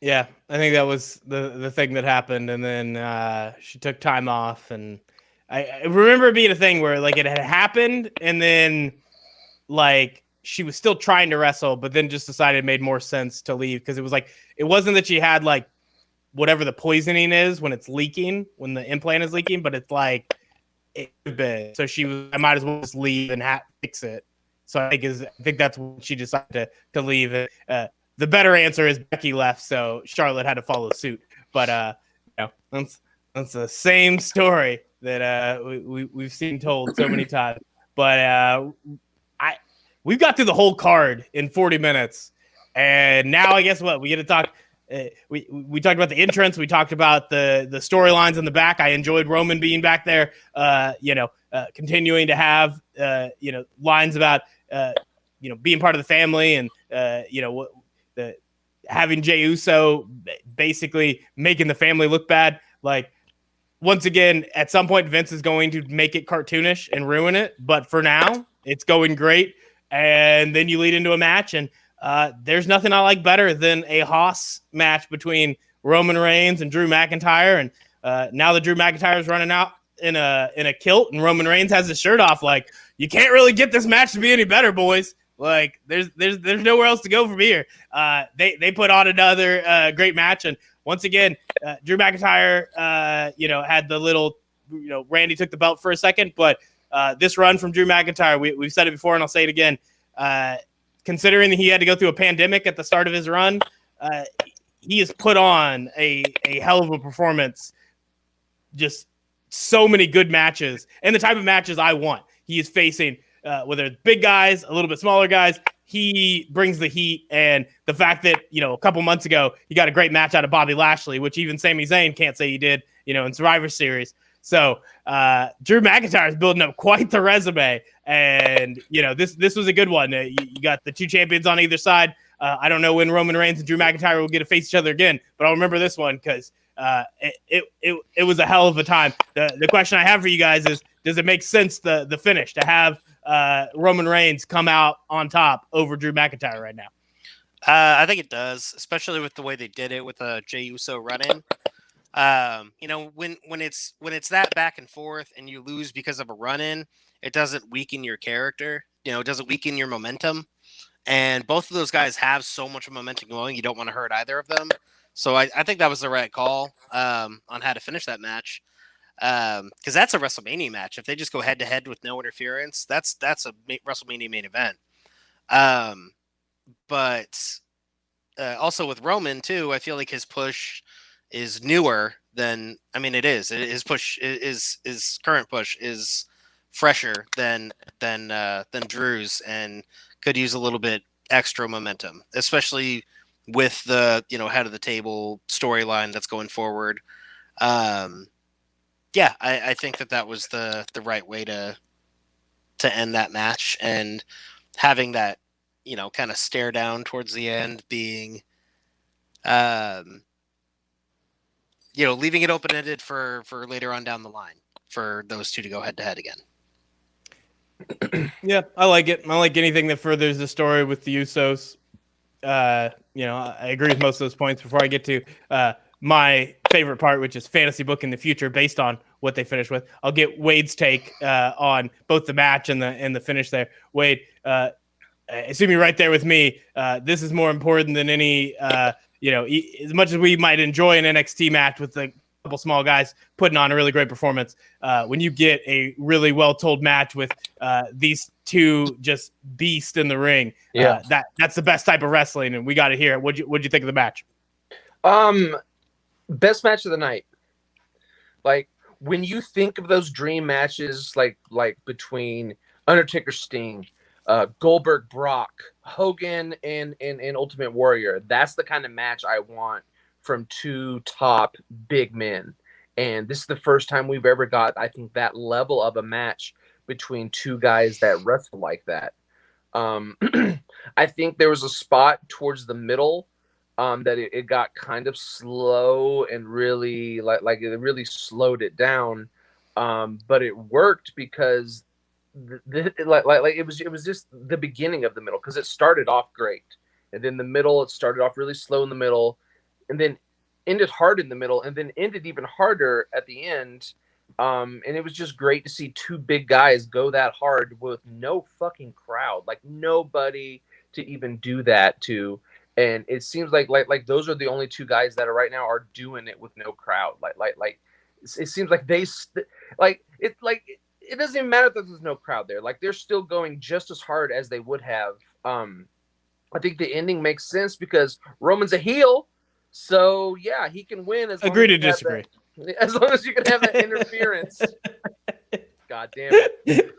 Yeah, I think that was the thing that happened, and then she took time off, and I remember it being a thing where like it had happened, and then like she was still trying to wrestle, but then just decided it made more sense to leave because it was like it wasn't that she had like whatever the poisoning is when it's leaking, when the implant is leaking, but it's like so she was. I might as well just leave and fix it. So I think that's when she decided to leave it. The better answer is Becky left, so Charlotte had to follow suit. But that's the same story that we've seen told so many times. But we've got through the whole card in 40 minutes, and now I guess what we get to talk. We talked about the entrance. We talked about the storylines in the back. I enjoyed Roman being back there. Continuing to have lines about being part of the family and having Jey Uso basically making the family look bad. Like, once again, at some point, Vince is going to make it cartoonish and ruin it. But for now, it's going great. And then you lead into a match, and there's nothing I like better than a Haas match between Roman Reigns and Drew McIntyre. And now that Drew McIntyre's running out in a kilt and Roman Reigns has his shirt off, like, you can't really get this match to be any better, boys. Like, there's nowhere else to go from here. They put on another great match, and once again, Drew McIntyre, had the little, Randy took the belt for a second, but this run from Drew McIntyre, we've said it before, and I'll say it again. Considering that he had to go through a pandemic at the start of his run, he has put on a hell of a performance. Just so many good matches, and the type of matches I want. He is facing, whether it's big guys, a little bit smaller guys, he brings the heat. And the fact that, a couple months ago, he got a great match out of Bobby Lashley, which even Sami Zayn can't say he did, in Survivor Series. So Drew McIntyre is building up quite the resume. And, this was a good one. You got the two champions on either side. I don't know when Roman Reigns and Drew McIntyre will get to face each other again, but I'll remember this one because it was a hell of a time. The question I have for you guys is, does it make sense, the finish, to have Roman Reigns come out on top over Drew McIntyre right now? I think it does, especially with the way they did it with a Jey Uso run-in. When it's that back and forth and you lose because of a run-in, it doesn't weaken your character. It doesn't weaken your momentum. And both of those guys have so much momentum going, you don't want to hurt either of them. So I think that was the right call on how to finish that match. Because that's a WrestleMania match. If they just go head-to-head with no interference, that's a WrestleMania main event. But also with Roman, too, I feel like his push is newer than, it is. His push his current push is fresher than Drew's, and could use a little bit extra momentum, especially with the head of the table storyline that's going forward. I think that was the right way to end that match, and having that kind of stare down towards the end being leaving it open-ended for later on down the line for those two to go head-to-head again. Yeah, I like it. I like anything that furthers the story with the Usos. I agree with most of those points. Before I get to my favorite part, which is fantasy book in the future based on what they finish with, I'll get Wade's take on both the match and the finish there. Wade, assuming right there with me, this is more important than any, as much as we might enjoy an NXT match with the couple small guys putting on a really great performance, when you get a really well-told match with these two just beasts in the ring, that's the best type of wrestling, and we got to hear it. What'd you think of the match? Best match of the night. Like, when you think of those dream matches, like between Undertaker, Sting, Goldberg, Brock, Hogan, and Ultimate Warrior, that's the kind of match I want from two top big men. And this is the first time we've ever got, I think, that level of a match between two guys that wrestle like that. I think there was a spot towards the middle that it got kind of slow and really like it really slowed it down. But it worked because it was just the beginning of the middle, because it started off great, and then the middle, it started off really slow in the middle, and then ended hard in the middle, and then ended even harder at the end. And it was just great to see two big guys go that hard with no fucking crowd, like nobody to even do that to. And it seems like those are the only two guys that are right now are doing it with no crowd. Like it seems like it doesn't even matter that there's no crowd there. Like, they're still going just as hard as they would have. I think the ending makes sense because Roman's a heel. So, yeah, he can win. Agree to disagree. As long as you can have that interference. God damn it.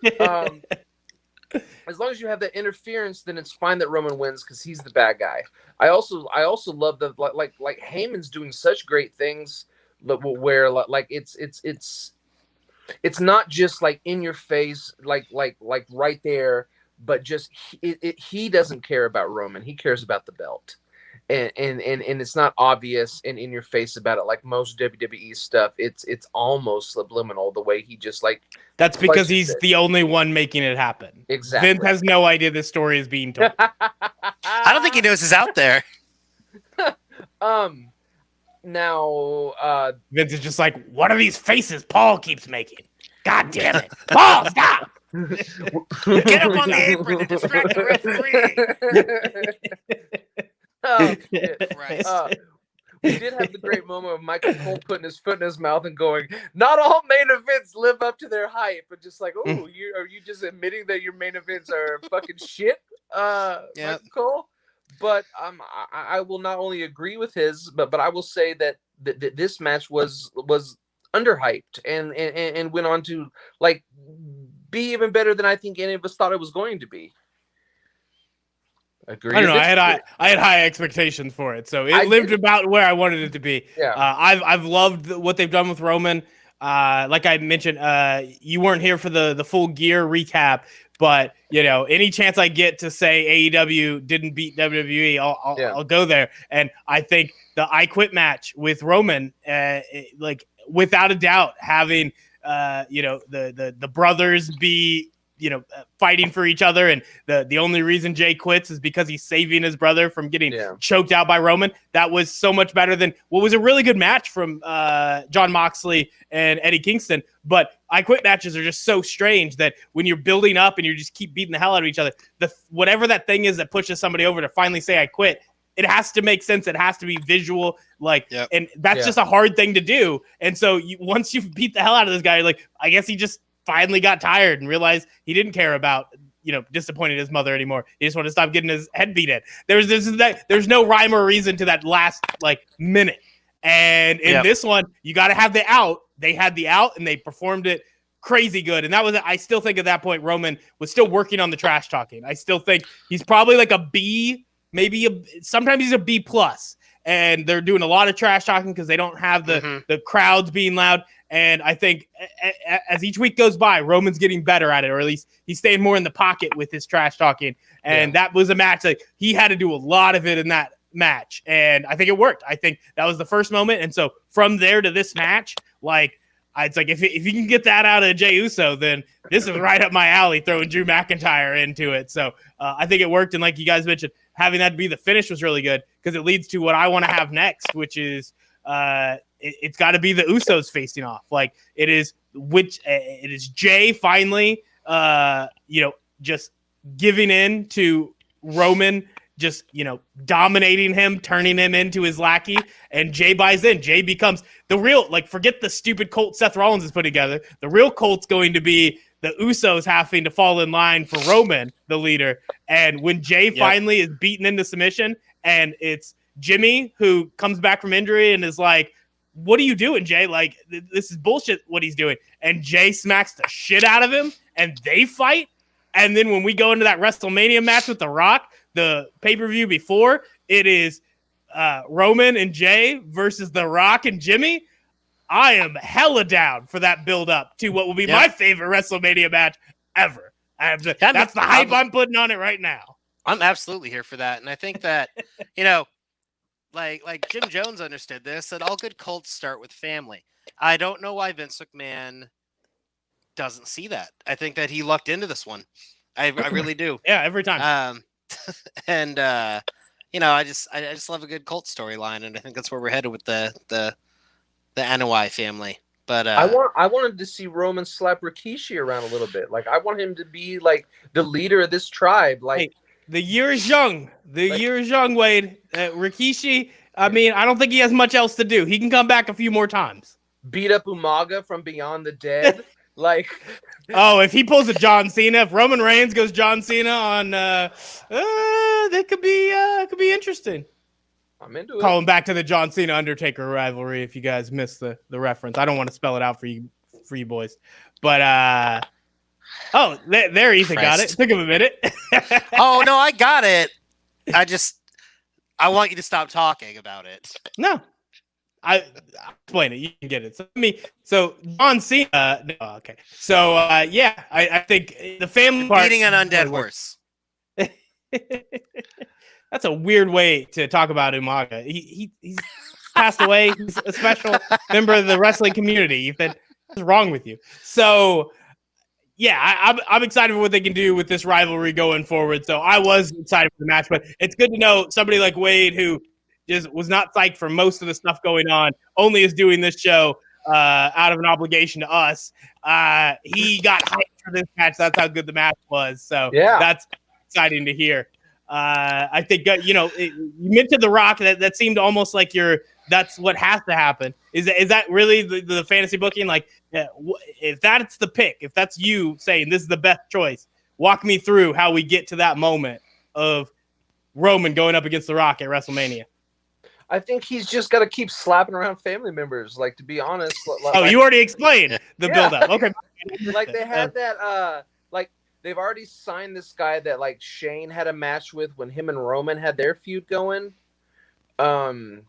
As long as you have that interference, then it's fine that Roman wins because he's the bad guy. I also love the like Heyman's doing such great things where like it's not just like in your face, like right there, but just he doesn't care about Roman. He cares about the belt. And it's not obvious and in your face about it like most WWE stuff. It's almost subliminal the way he just like. That's because he's the only one making it happen. Exactly. Vince has no idea this story is being told. I don't think he knows it's out there. Now, Vince is just like, what are these faces Paul keeps making? God damn it. Paul, stop! Get up on the apron and distract the referee. Oh, shit. Christ. We did have the great moment of Michael Cole putting his foot in his mouth and going, "Not all main events live up to their hype," but just like, "Oh, are you just admitting that your main events are fucking shit, Michael Cole?" But I will not only agree with his, but I will say that this match was underhyped and went on to like be even better than I think any of us thought it was going to be. Agree. I don't know. I had high expectations for it, so it lived about where I wanted it to be. Yeah. I've loved what they've done with Roman. Like I mentioned, you weren't here for the full gear recap, but any chance I get to say AEW didn't beat WWE, I'll go there. And I think the I Quit match with Roman, like without a doubt, having the brothers be fighting for each other, and the only reason Jay quits is because he's saving his brother from getting choked out by Roman. That was so much better than what was a really good match from Jon Moxley and Eddie Kingston. But I Quit matches are just so strange that when you're building up and you just keep beating the hell out of each other, whatever that thing is that pushes somebody over to finally say I quit, it has to make sense. It has to be visual, and that's just a hard thing to do. And so once you've beat the hell out of this guy, you're like, I guess he just finally got tired and realized he didn't care about disappointing his mother anymore. He just wanted to stop getting his head beat in. There's no rhyme or reason to that last minute. And in this one, you got to have the out. They had the out and they performed it crazy good. And that was, I still think at that point, Roman was still working on the trash talking. I still think he's probably like a B, sometimes he's a B plus. And they're doing a lot of trash talking because they don't have the crowds being loud. And I think as each week goes by, Roman's getting better at it, or at least he's staying more in the pocket with his trash talking. And that was a match he had to do a lot of it in that match. And I think it worked. I think that was the first moment. And so from there to this match, it's like if you can get that out of Jey Uso, then this is right up my alley, throwing Drew McIntyre into it. So I think it worked. And like you guys mentioned, having that be the finish was really good because it leads to what I want to have next, which is it's got to be the Usos facing off. It is Jay finally, just giving in to Roman, just, dominating him, turning him into his lackey, and Jay buys in. Jay becomes the real, forget the stupid cult Seth Rollins has put together. The real cult's going to be the Usos having to fall in line for Roman, the leader. And when Jay finally is beaten into submission, and it's Jimmy who comes back from injury and is like, what are you doing, Jay? This is bullshit what he's doing. And Jay smacks the shit out of him, and they fight. And then when we go into that WrestleMania match with The Rock, the pay-per-view before, it is Roman and Jay versus The Rock and Jimmy. I am hella down for that build-up to what will be my favorite WrestleMania match ever. That's the hype I'm putting on it right now. I'm absolutely here for that. And I think that, like Jim Jones understood this, that all good cults start with family. I don't know why Vince McMahon doesn't see that. I think that he lucked into this one. I really do. Yeah, every time. And I just love a good cult storyline, and I think that's where we're headed with the Anoa'i family. But I wanted to see Roman slap Rikishi around a little bit. I want him to be the leader of this tribe. The year is young. Year is young, Wade. Rikishi, I don't think he has much else to do. He can come back a few more times. Beat up Umaga from Beyond the Dead. If he pulls a John Cena, if Roman Reigns goes John Cena on, that could be interesting. I'm into it. Calling back to the John Cena Undertaker rivalry. If you guys missed the reference, I don't want to spell it out for you boys, but there Ethan got it. Took him a minute. Oh no, I got it. I want you to stop talking about it. No. I'll explain it. You can get it. So John Cena. No, okay. So I think the family part. Beating an undead horse. That's a weird way to talk about Umaga. He's passed away. He's a special member of the wrestling community. Ethan, what's wrong with you? So I'm excited for what they can do with this rivalry going forward. So I was excited for the match, but it's good to know somebody like Wade who just was not psyched for most of the stuff going on, only is doing this show out of an obligation to us. He got hyped for this match. That's how good the match was. So that's exciting to hear. I think, you mentioned The Rock. That seemed almost like that's what has to happen. Is that really the fantasy booking? Like, if that's the pick, if that's you saying this is the best choice, walk me through how we get to that moment of Roman going up against The Rock at WrestleMania. I think he's just got to keep slapping around family members. Like, to be honest. You already explained the build-up. Okay. Like, they had that, they've already signed this guy that, like, Shane had a match with when him and Roman had their feud going. Bring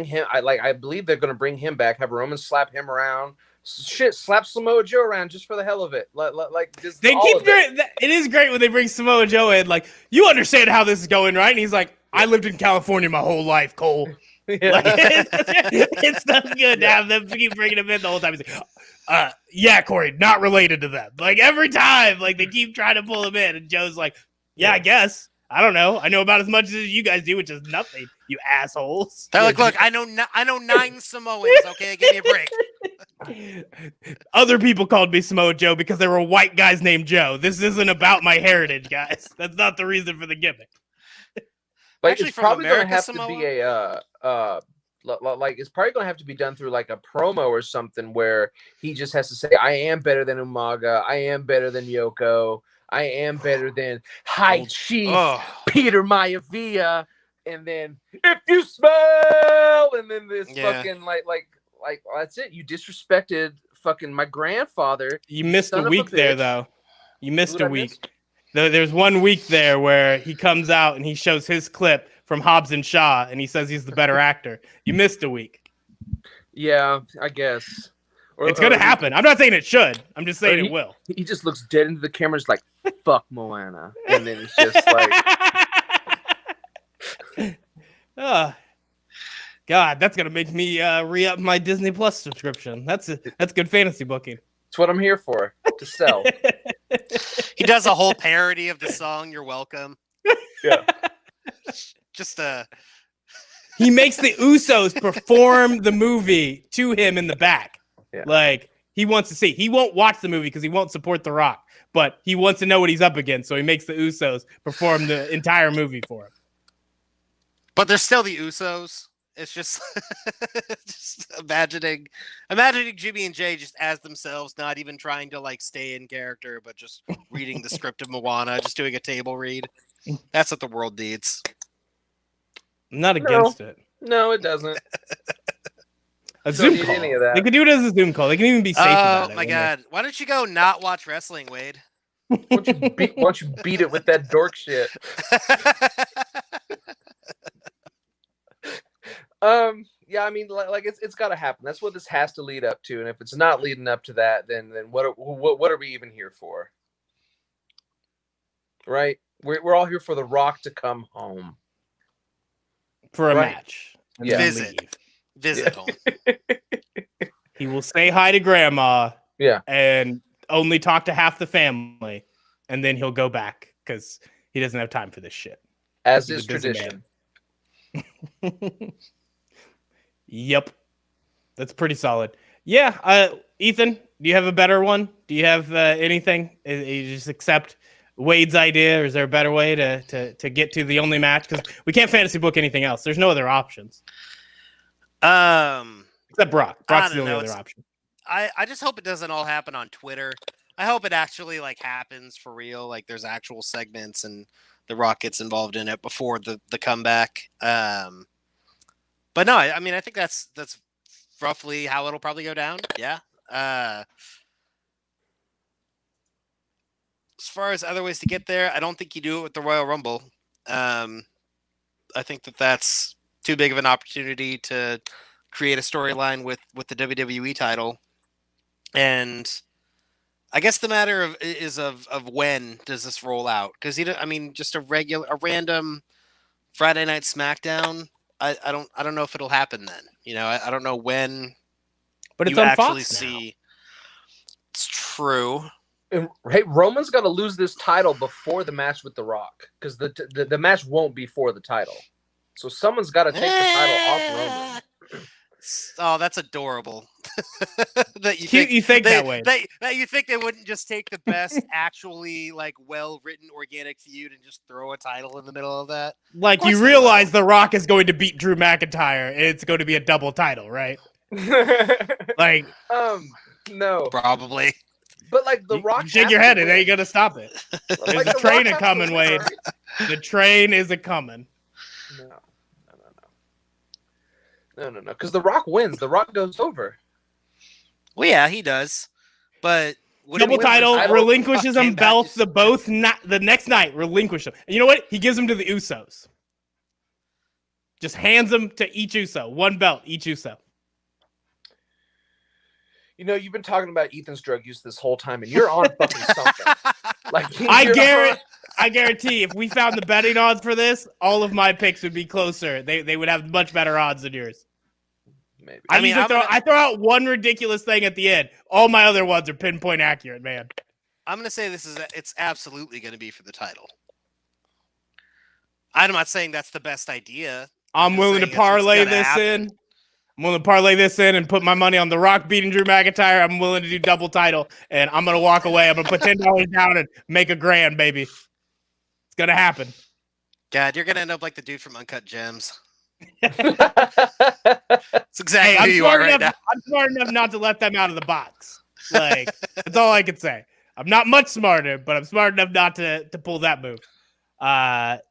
him. I believe they're going to bring him back, have Roman slap him around. Slap Samoa Joe around just for the hell of it. They keep doing it. It is great when they bring Samoa Joe in. Like, you understand how this is going, right? And he's like, I lived in California my whole life, Cole. Yeah. Like, it's not good to have them keep bringing him in the whole time. He's like, yeah, Corey, not related to them. Like, every time, like, they keep trying to pull him in, and Joe's like, yeah, I guess. I don't know. I know about as much as you guys do, which is nothing, you assholes. They're like, look, I know 9 Samoans, okay? Give me a break. Other people called me Samoa Joe because there were white guys named Joe. This isn't about my heritage, guys. That's not the reason for the gimmick. Actually, it's probably going to have to be it's probably going to have to be done through like a promo or something where he just has to say, I am better than Umaga. I am better than Yoko. I am better than High Chief Peter Maivia. And then, if you smell, and then this fucking like that's it. You disrespected fucking my grandfather. You missed a week there, though. You missed a week. There's 1 week there where he comes out and he shows his clip from Hobbs and Shaw, and he says he's the better actor. You missed a week. Yeah, I guess. It's going to happen. I'm not saying it should. I'm just saying it will. He just looks dead into the camera, just like, fuck Moana. And then it's just like... God, that's going to make me re-up my Disney Plus subscription. That's good fantasy booking. It's what I'm here for, to sell. He does a whole parody of the song "You're Welcome." Yeah. Just he makes the Usos perform the movie to him in the back. Yeah. Like, he wants to see. He won't watch the movie because he won't support The Rock, but he wants to know what he's up against, so he makes the Usos perform the entire movie for him. But they're still the Usos. It's just, just imagining Jimmy and Jay just as themselves, not even trying to like stay in character, but just reading the script of Moana, just doing a table read. That's what the world needs. I'm not against it. No, it doesn't. A Zoom call. Any of that. They could do it as a Zoom call. They can even be safe about it. Oh my God! Why don't you go not watch wrestling, Wade? Why don't you beat it with that dork shit? Yeah, I mean, like it's got to happen. That's what this has to lead up to. And if it's not leading up to that, then what are we even here for? Right? We're all here for The Rock to come home for a match. Yeah. Visit home. He will say hi to Grandma. Yeah, and only talk to half the family, and then he'll go back because he doesn't have time for this shit. As is tradition. Yep. That's pretty solid. Yeah. Ethan, do you have a better one? Do you have anything? You just accept Wade's idea, or is there a better way to get to the only match? Because we can't fantasy book anything else. There's no other options. Except Brock. Brock's the only other option. I just hope it doesn't all happen on Twitter. I hope it actually like happens for real. Like there's actual segments and The Rock gets involved in it before the comeback. But no, I mean, I think that's roughly how it'll probably go down. Yeah. As far as other ways to get there, I don't think you do it with the Royal Rumble. I think that's too big of an opportunity to create a storyline with the WWE title. And I guess the matter is when does this roll out? Because just a random Friday Night SmackDown. I don't know if it'll happen then. I don't know when. But it's you on actually Fox now. See. It's true. And, hey, Roman's got to lose this title before the match with The Rock, because the match won't be for the title. So someone's got to take the title off Roman. Oh, that's adorable. That you Cute, think you think that way. That you think they wouldn't just take the best, actually like well-written organic feud and just throw a title in the middle of that. Like, Of you course they realize will. The Rock is going to beat Drew McIntyre, and it's going to be a double title, right? Like, No, Probably. but like The Rock. you shake your head, and ain't gonna stop it. There's Like, a The train Rock a has coming, to Wade. win, right? The train is a coming. No. Because The Rock wins. The Rock goes over. Well, yeah, he does. But Double title, relinquishes them both the next night. Relinquish them. And you know what? He gives them to the Usos. Just hands them to each Uso. One belt, each Uso. You know, you've been talking about Ethan's drug use this whole time, and you're on fucking something. Like, I guarantee if we found the betting odds for this, all of my picks would be closer. They would have much better odds than yours. Maybe. I throw out one ridiculous thing at the end. All my other ones are pinpoint accurate, man. I'm going to say it's absolutely going to be for the title. I'm not saying that's the best idea. I'm willing to parlay this in. I'm willing to parlay this in and put my money on The Rock beating Drew McIntyre. I'm willing to do double title, and I'm going to walk away. I'm going to put $10 down and make $1,000, baby. It's going to happen. God, you're going to end up like the dude from Uncut Gems. That's exactly who you are right now. I'm smart enough not to let them out of the box. Like, that's all I can say. I'm not much smarter, but I'm smart enough not to pull that move. I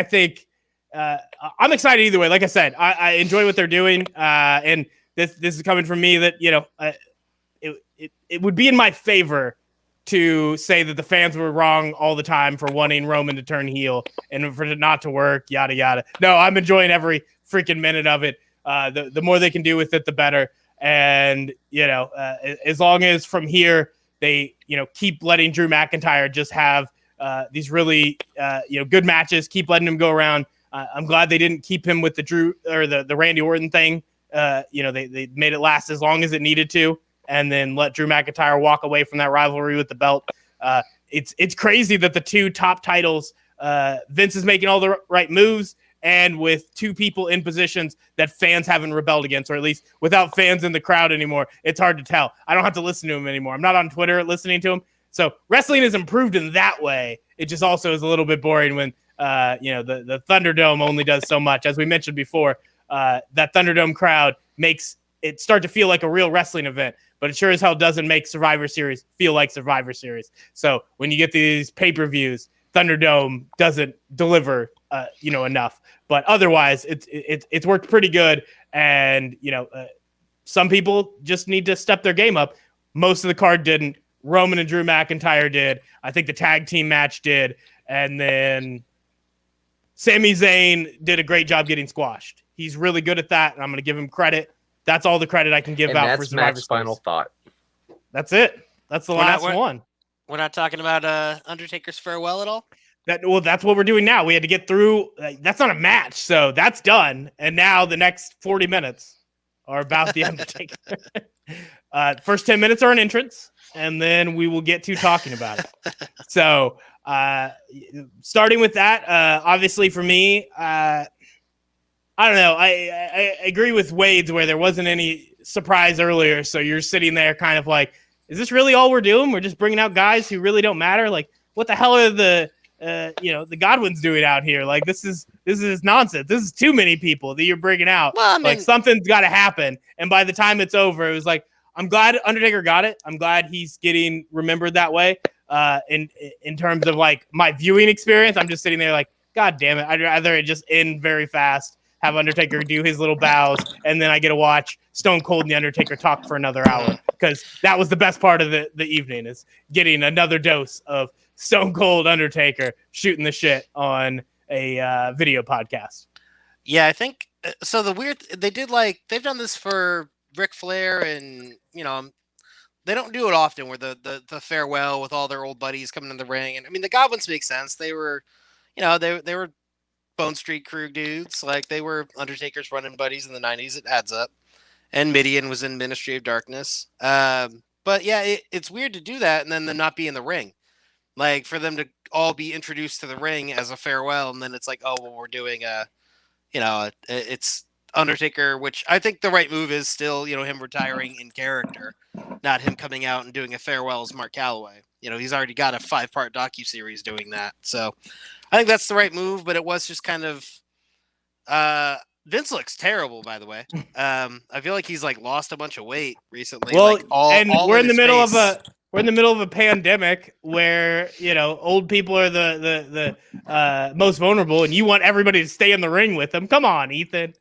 think I'm excited either way. Like I said, I enjoy what they're doing, and this is coming from me that, you know, it would be in my favor to say that the fans were wrong all the time for wanting Roman to turn heel and for it not to work, yada, yada. No, I'm enjoying every freaking minute of it. The more they can do with it, the better. And, you know, as long as from here they, you know, keep letting Drew McIntyre just have these really, good matches, keep letting him go around. I'm glad they didn't keep him with the Drew or the Randy Orton thing. They made it last as long as it needed to, and then let Drew McIntyre walk away from that rivalry with the belt. It's crazy that the two top titles, Vince is making all the right moves, and with two people in positions that fans haven't rebelled against, or at least without fans in the crowd anymore. It's hard to tell. I don't have to listen to him anymore. I'm not on Twitter listening to him. So wrestling is improved in that way. It just also is a little bit boring when, the Thunderdome only does so much. As we mentioned before, that Thunderdome crowd makes it start to feel like a real wrestling event, but it sure as hell doesn't make Survivor Series feel like Survivor Series. So when you get these pay-per-views, Thunderdome doesn't deliver, enough. But otherwise, it's worked pretty good. And, some people just need to step their game up. Most of the card didn't. Roman and Drew McIntyre did. I think the tag team match did. And then Sami Zayn did a great job getting squashed. He's really good at that, and I'm going to give him credit. That's all the credit I can give out for Survivor Series. Final thought. That's it. That's the last one. We're not talking about Undertaker's farewell at all? That's what we're doing now. We had to get through. That's not a match, so that's done. And now the next 40 minutes are about the Undertaker. First 10 minutes are an entrance, and then we will get to talking about it. So starting with that, obviously for me, I don't know. I agree with Wade's where there wasn't any surprise earlier. So you're sitting there kind of like, is this really all we're doing? We're just bringing out guys who really don't matter. Like, what the hell are the Godwins doing out here? Like, this is nonsense. This is too many people that you're bringing out. Well, I mean, like, something's got to happen. And by the time it's over, it was like, I'm glad Undertaker got it. I'm glad he's getting remembered that way. In terms of like my viewing experience, I'm just sitting there like, God damn it. I'd rather it just end very fast, have Undertaker do his little bows, and then I get to watch Stone Cold and The Undertaker talk for another hour, because that was the best part of the evening, is getting another dose of Stone Cold Undertaker shooting the shit on a video podcast. Yeah, I think so. They've done this for Ric Flair, and they don't do it often, where the farewell with all their old buddies coming in the ring. And I mean, the Goblins make sense. They were, they were Bone Street Crew dudes. Like, they were Undertaker's running buddies in the 90s. It adds up. And Mideon was in Ministry of Darkness. But yeah, it's weird to do that and then them not be in the ring. Like, for them to all be introduced to the ring as a farewell, and then it's like, oh, well, we're doing a it's Undertaker, which I think the right move is still, him retiring in character, not him coming out and doing a farewell as Mark Calloway. He's already got a 5-part docuseries doing that. So I think that's the right move, but it was just kind of Vince looks terrible, by the way. I feel like he's like lost a bunch of weight recently. Well, like all we're in in the his middle face. we're in the middle of a pandemic where old people are the most vulnerable, and you want everybody to stay in the ring with them. Come on, Ethan.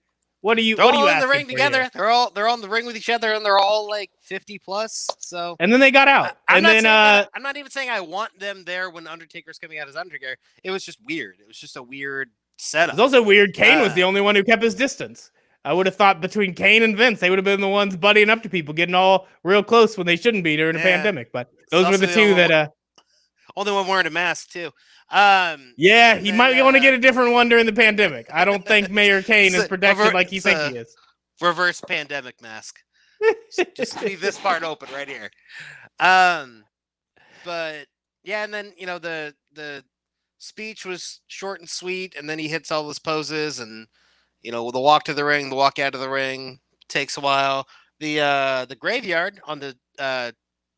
What are you? They're What are all you in the asking ring for together. here? They're on the ring with each other, and they're all like 50 plus. So And then they got out, I'm and then I'm not even saying I want them there when Undertaker's coming out as Undertaker. It was just weird. It was just a weird setup. it's also weird. Kane was the only one who kept his distance. I would have thought between Kane and Vince, they would have been the ones buddying up to people, getting all real close when they shouldn't be during a pandemic. But those were the two that only one wearing a mask too. Yeah, he might want to get a different one during the pandemic. I don't think Mayor Kane is protected like you think he is. Reverse pandemic mask. Just leave this part open right here. But yeah, and then the speech was short and sweet, and then he hits all those poses, and the walk to the ring, the walk out of the ring takes a while. The graveyard on the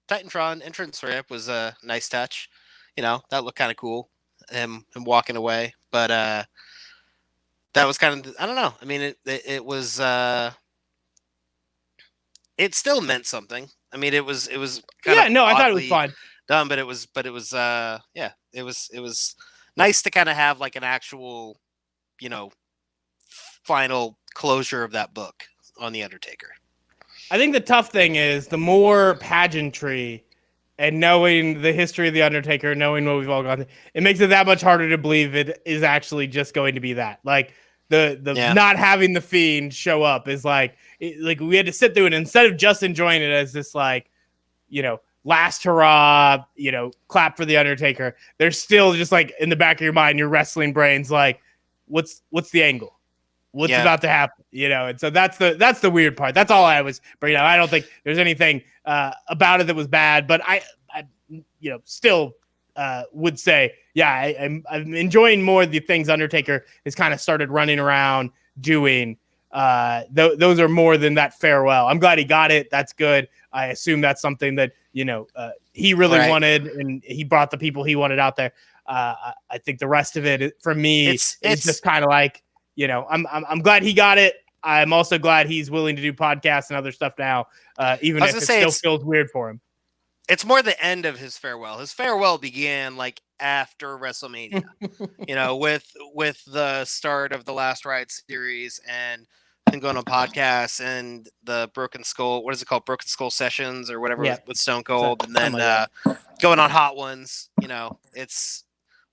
Titantron entrance ramp was a nice touch. That looked kind of cool. Him walking away, but that was kind of, I don't know. I mean, it was it still meant something. I mean, it was kind of I thought it was fine done, but it was it was nice to kind of have like an actual final closure of that book on the Undertaker. I think the tough thing is the more pageantry and knowing the history of the Undertaker, knowing what we've all gone through, it makes it that much harder to believe it is actually just going to be that. Like the not having the Fiend show up is like we had to sit through it instead of just enjoying it as this last hurrah, clap for the Undertaker. There's still just like in the back of your mind, your wrestling brain's like, what's the angle? What's about to happen? And so that's the weird part. That's all I was bringing up. I don't think there's anything about it that was bad, but I still would say, I'm enjoying more the things Undertaker has kind of started running around doing. Those are more than that farewell. I'm glad he got it. That's good. I assume that's something that he really wanted, and he brought the people he wanted out there. I think the rest of it, for me, it's just kind of like, I'm glad he got it. I'm also glad he's willing to do podcasts and other stuff now, even if it still feels weird for him. It's more the end of his farewell. His farewell began like after WrestleMania, with the start of the Last Ride series and going on podcasts and the Broken Skull. What is it called? Broken Skull Sessions or whatever with Stone Cold, and then going on Hot Ones. It's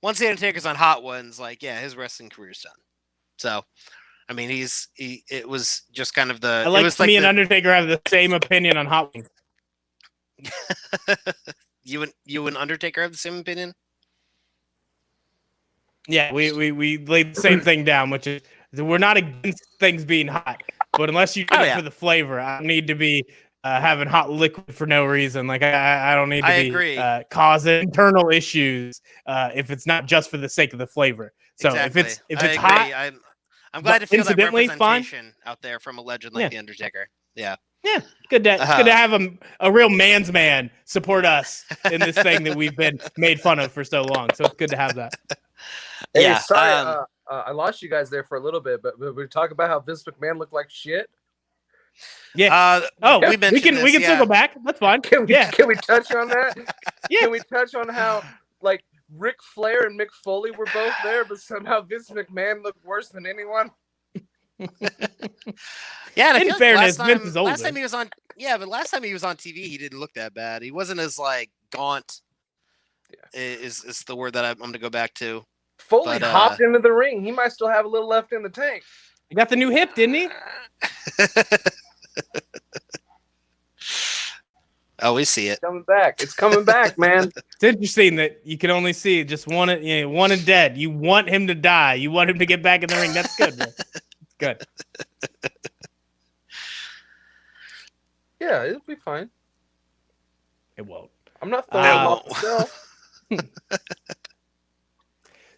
once the Undertaker's on Hot Ones, like his wrestling career's done. So, I mean, it was just kind of the. I like me and Undertaker have the same opinion on Hot Wings. You and Undertaker have the same opinion? Yeah, we laid the same thing down, which is we're not against things being hot, but unless you do it for the flavor, I don't need to be having hot liquid for no reason. Like I don't need to be causing internal issues if it's not just for the sake of the flavor. So if it's hot, I'm glad to feel that representation out there from a legend like the Undertaker. Yeah. Yeah, good to have a real man's man support us in this thing that we've been made fun of for so long. So it's good to have that. Hey, sorry, I lost you guys there for a little bit, but we talk about how Vince McMahon looked like shit. Yeah. We can circle back. That's fine. Can we touch on that? Yeah. Can we touch on how like Ric Flair and Mick Foley were both there, but somehow Vince McMahon looked worse than anyone? Yeah, in fairness, Vince is older. Last time he was on TV, he didn't look that bad. He wasn't as like gaunt. Is the word that I'm going to go back to. Foley hopped into the ring. He might still have a little left in the tank. He got the new hip, didn't he? Oh, we see it. It's coming back, man. It's interesting that you can only see just one and dead. You want him to die. You want him to get back in the ring. That's good, man. It's good. Yeah, it'll be fine. It won't. I'm not throwing him off myself.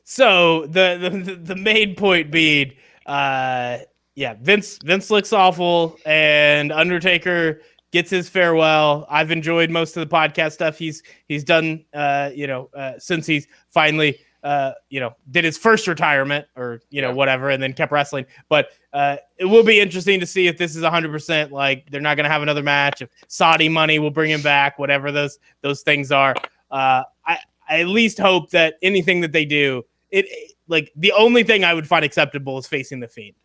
So the main point being, Yeah, Vince looks awful, and Undertaker gets his farewell. I've enjoyed most of the podcast stuff he's done, since he's finally, did his first retirement or, whatever, and then kept wrestling. But it will be interesting to see if this is 100%, like they're not going to have another match. If Saudi money will bring him back, whatever those things are. I at least hope that anything that they do, like the only thing I would find acceptable is facing the Fiend.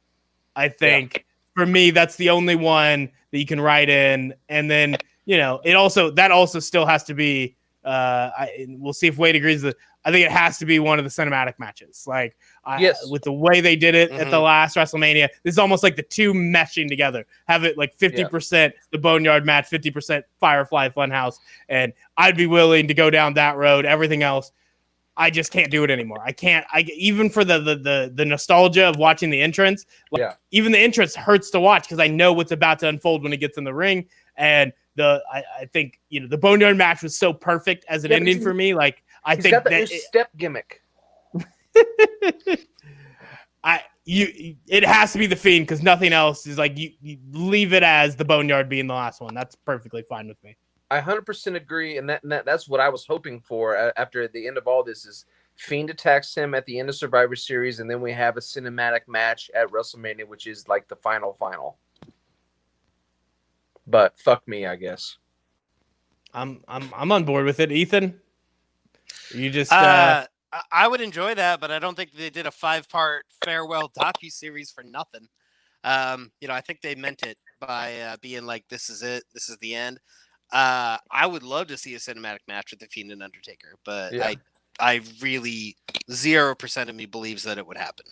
I think for me, that's the only one that you can write in. And then, that also still has to be, we'll see if Wade agrees that I think it has to be one of the cinematic matches. Like, with the way they did it at the last WrestleMania, this is almost like the two meshing together. Have it like 50% the Boneyard match, 50% Firefly Funhouse. And I'd be willing to go down that road. Everything else, I just can't do it anymore. I can't. Even for the nostalgia of watching the entrance, even the entrance hurts to watch because I know what's about to unfold when he gets in the ring. And I think the Boneyard match was so perfect as an ending for me. Like I think got that step gimmick. It has to be the Fiend because nothing else is like you leave it as the Boneyard being the last one. That's perfectly fine with me. I 100% agree, and that's what I was hoping for after the end of all this is Fiend attacks him at the end of Survivor Series, and then we have a cinematic match at WrestleMania, which is like the final. But fuck me, I guess. I'm on board with it, Ethan. You just I would enjoy that, but I don't think they did a 5-part farewell docu-series for nothing. I think they meant it by being like, this is it, this is the end. I would love to see a cinematic match with the Fiend and Undertaker, but I really 0% of me believes that it would happen.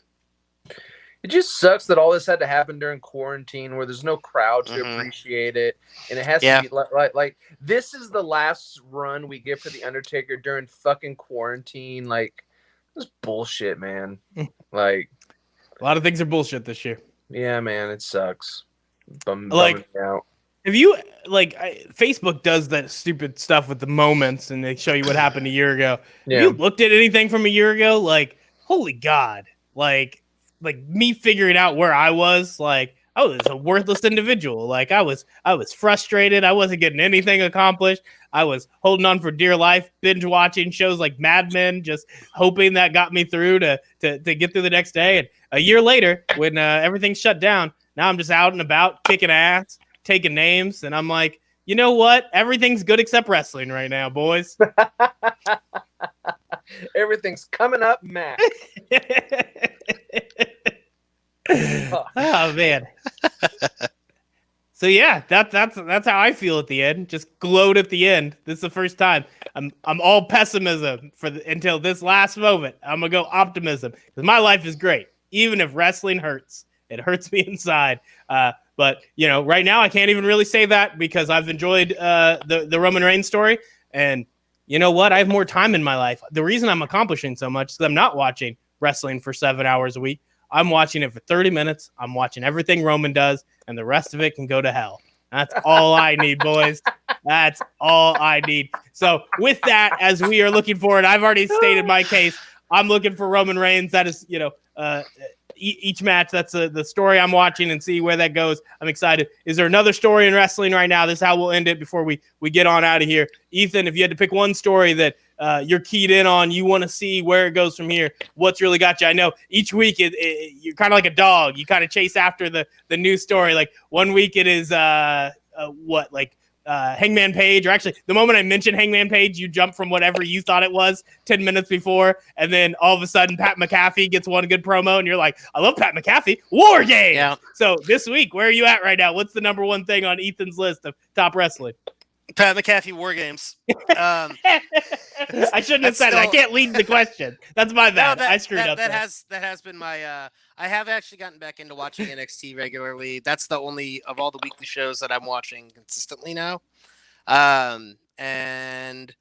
It just sucks that all this had to happen during quarantine where there's no crowd to appreciate it. And it has to be like this is the last run we get for the Undertaker during fucking quarantine. Like, this is bullshit, man. Like, a lot of things are bullshit this year. Yeah, man, it sucks. Bumming me out. If you Facebook does that stupid stuff with the moments and they show you what happened a year ago. Have you looked at anything from a year ago? Like, holy God. Like me figuring out where I was, like I was a worthless individual. Like I was frustrated. I wasn't getting anything accomplished. I was holding on for dear life, binge watching shows like Mad Men, just hoping that got me through to get through the next day. And a year later, when everything shut down, now I'm just out and about kicking ass, taking names, and I'm like, you know what? Everything's good except wrestling right now, boys. Everything's coming up, Matt. Oh man. So yeah, that's how I feel at the end. Just glowed at the end. This is the first time I'm all pessimism until this last moment. I'm gonna go optimism because my life is great, even if wrestling hurts. It hurts me inside. But right now I can't even really say that because I've enjoyed the Roman Reigns story, and you know what? I have more time in my life. The reason I'm accomplishing so much is because I'm not watching wrestling for 7 hours a week. I'm watching it for 30 minutes. I'm watching everything Roman does, and the rest of it can go to hell. That's all I need, boys. That's all I need. So with that, as we are looking forward, I've already stated my case. I'm looking for Roman Reigns. That is, each match. That's the story I'm watching and see where that goes. I'm excited. Is there another story in wrestling right now? This is how we'll end it before we get on out of here. Ethan, if you had to pick one story that you're keyed in on, you want to see where it goes from here, what's really got you? I know each week you're kind of like a dog. You kind of chase after the new story. Like one week it is Hangman Page, or actually the moment I mentioned Hangman Page, you jump from whatever you thought it was 10 minutes before, and then all of a sudden Pat McAfee gets one good promo, and you're like, I love Pat McAfee. War Games! Yeah. So this week, where are you at right now? What's the number one thing on Ethan's list of top wrestling? Pat McAfee War Games. I shouldn't have said it. I can't lead the question. That's my bad. No, I screwed up. That has been my. I have actually gotten back into watching NXT regularly. That's the only of all the weekly shows that I'm watching consistently now, and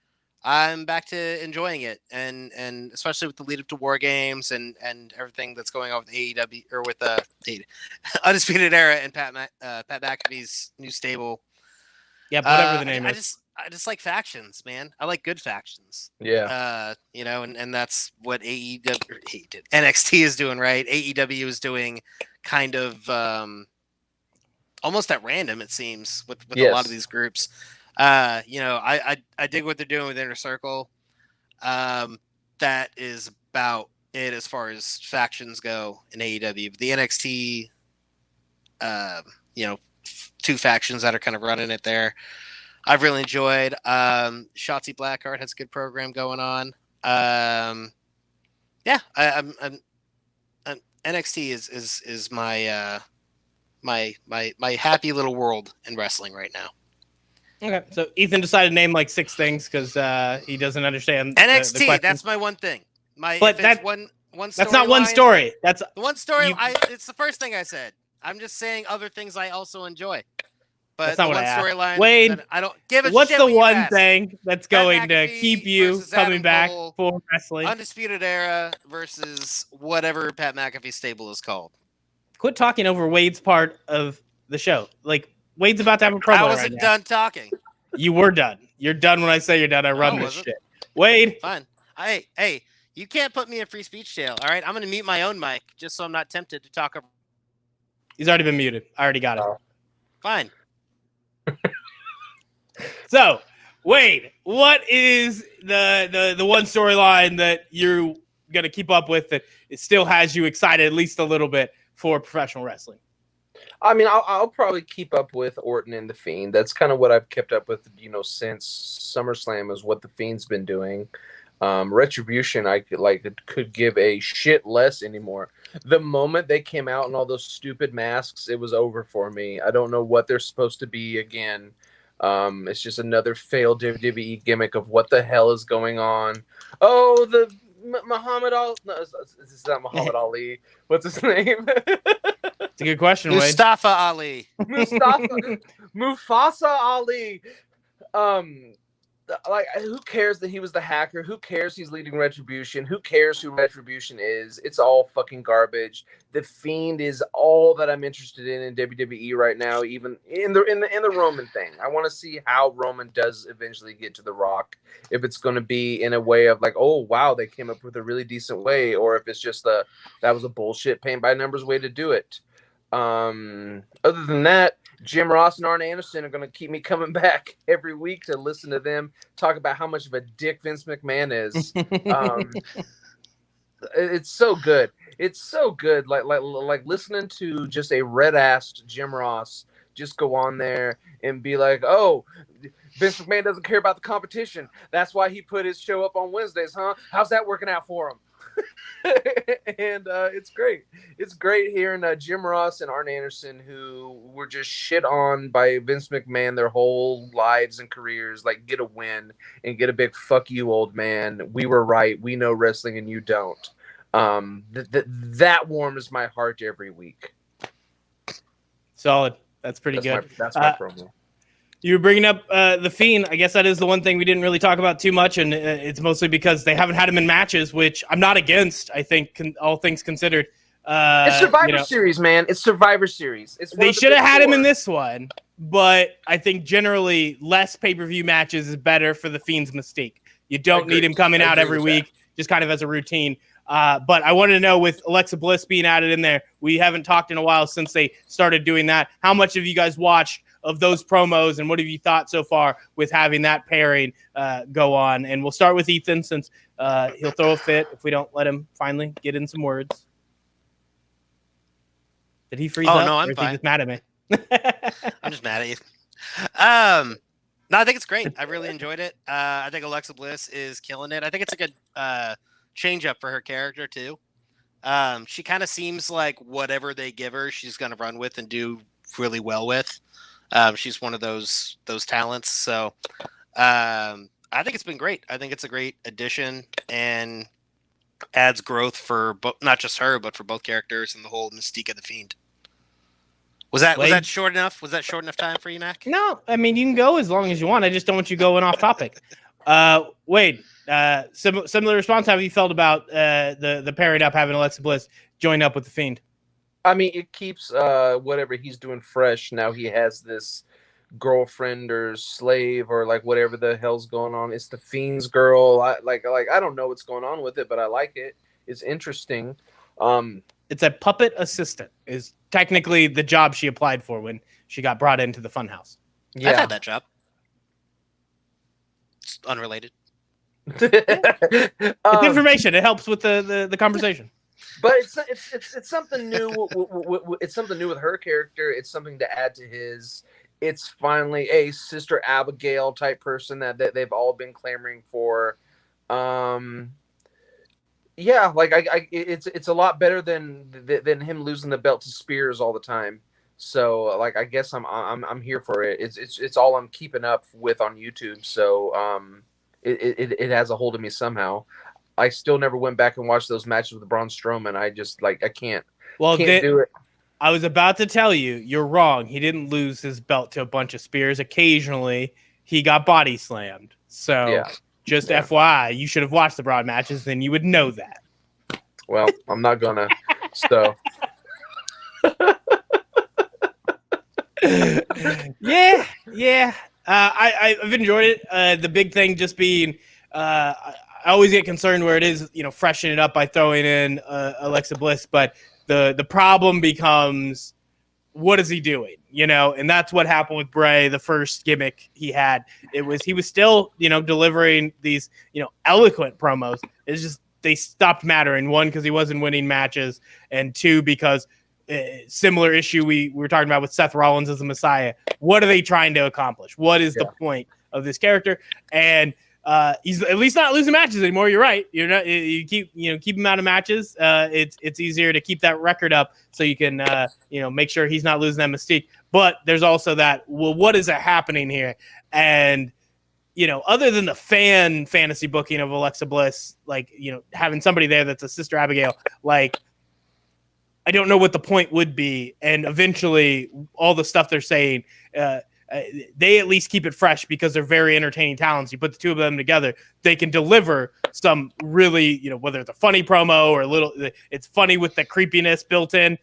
I'm back to enjoying it, and especially with the lead up to War Games and everything that's going on with AEW or with the Undisputed Era and Pat McAfee's new stable. Yeah, whatever the name is. I just like factions, man. I like good factions. Yeah. And that's what NXT is doing, right? AEW is doing kind of almost at random, it seems, with a lot of these groups. I dig what they're doing with Inner Circle. That is about it as far as factions go in AEW. The NXT, two factions that are kind of running it there. I've really enjoyed. Shotzi Blackheart has a good program going on. I'm NXT is my my happy little world in wrestling right now. Okay, so Ethan decided to name like 6 things because he doesn't understand NXT. The question. That's my one thing. One that's not one story. That's the one story. It's the first thing I said. I'm just saying other things I also enjoy. But that's not the what one storyline, Wade, I don't give a what's shit. What's the one thing that's going to keep you coming back Cole, for wrestling? Undisputed Era versus whatever Pat McAfee stable is called. Quit talking over Wade's part of the show. Like, Wade's about to have a promo. I wasn't done talking. You were done. You're done when I say you're done. I run this shit. Wade. Fine. Hey, you can't put me in free speech jail. All right, I'm going to mute my own mic just so I'm not tempted to talk. He's already been muted. I already got it. Fine. So, Wade, what is the one storyline that you're going to keep up with that it still has you excited at least a little bit for professional wrestling? I mean, I'll probably keep up with Orton and The Fiend. That's kind of what I've kept up with, since SummerSlam is what The Fiend's been doing. Retribution, I could give a shit less anymore. The moment they came out in all those stupid masks, it was over for me. I don't know what they're supposed to be again. It's just another failed WWE gimmick of what the hell is going on. Oh, the Muhammad Ali. No, this is not Muhammad Ali. What's his name? It's a good question, Wade. Mustafa Ali. Mufasa Ali. Who cares that he was the hacker? Who cares he's leading Retribution? Who cares who Retribution is? It's all fucking garbage. The Fiend is all that I'm interested in WWE right now, even in the Roman thing. I want to see how Roman does eventually get to The Rock. If it's going to be in a way of like, oh wow, they came up with a really decent way, or if it's just that was a bullshit paint by numbers way to do it. Other than that, Jim Ross and Arn Anderson are going to keep me coming back every week to listen to them talk about how much of a dick Vince McMahon is. It's so good. It's so good. Like listening to just a red-assed Jim Ross just go on there and be like, oh, Vince McMahon doesn't care about the competition. That's why he put his show up on Wednesdays, huh? How's that working out for him? And it's great. It's great hearing Jim Ross and Arn Anderson, who were just shit on by Vince McMahon their whole lives and careers, like get a win and get a big fuck you, old man. We were right. We know wrestling and you don't. That warms my heart every week. Solid. That's pretty good. That's my promo. You were bringing up The Fiend. I guess that is the one thing we didn't really talk about too much, and it's mostly because they haven't had him in matches, which I'm not against, I think, all things considered. It's Survivor Series, man. It's Survivor Series. They should have had him in this one, but I think generally less pay-per-view matches is better for The Fiend's mystique. You don't need him coming out every week, just kind of as a routine. But I wanted to know, with Alexa Bliss being added in there, we haven't talked in a while since they started doing that. How much have you guys watched of those promos, and what have you thought so far with having that pairing go on? And we'll start with Ethan, since he'll throw a fit if we don't let him finally get in some words. Did he freeze up? No, I'm or is fine. he just mad at me? I'm just mad at you. No, I think it's great. I really enjoyed it. I think Alexa Bliss is killing it. I think it's a good change up for her character too. She kind of seems like whatever they give her, she's going to run with and do really well with. She's one of those talents. So I think it's been great. I think it's a great addition and adds growth for not just her, but for both characters and the whole mystique of the Fiend. Was that short enough? Was that short enough time for you, Mac? No, I mean, you can go as long as you want. I just don't want you going off topic. Wade, similar response. How have you felt about the pairing up, having Alexa Bliss join up with the Fiend? I mean, it keeps whatever he's doing fresh. Now he has this girlfriend or slave or like whatever the hell's going on. It's the Fiend's girl. I don't know what's going on with it, but I like it. It's interesting. It's a puppet assistant is technically the job she applied for when she got brought into the funhouse. Yeah. I've had that job. It's unrelated. It's information. It helps with the conversation. But it's something new. It's something new with her character. It's something to add to his. It's finally a Sister Abigail type person that they've all been clamoring for. Yeah, like it's a lot better than him losing the belt to Spears all the time. So like I guess I'm here for it. It's all I'm keeping up with on YouTube. So it has a hold of me somehow. I still never went back and watched those matches with Braun Strowman. I just I can't. Well, can't do it. I was about to tell you, you're wrong. He didn't lose his belt to a bunch of Spears. Occasionally, he got body slammed. So Yeah. just FYI, you should have watched the Braun matches, then you would know that. Well, I'm not gonna. So. Yeah. I've enjoyed it. The big thing just being, I always get concerned where it is, freshen it up by throwing in Alexa Bliss, but the problem becomes, what is he doing? And that's what happened with Bray. The first gimmick he had, he was still, delivering these, eloquent promos. It's just they stopped mattering. One, because he wasn't winning matches, and two, because similar issue we were talking about with Seth Rollins as the Messiah. What are they trying to accomplish? What is the point of this character? And he's at least not losing matches anymore. You're right. You keep him out of matches. It's easier to keep that record up so you can make sure he's not losing that mystique. But there's also that, well, what is happening here? And other than the fantasy booking of Alexa Bliss, having somebody there that's a Sister Abigail, I don't know what the point would be. And eventually all the stuff they're saying, they at least keep it fresh because they're very entertaining talents. You put the two of them together, they can deliver some really, whether it's a funny promo or it's funny with the creepiness built in,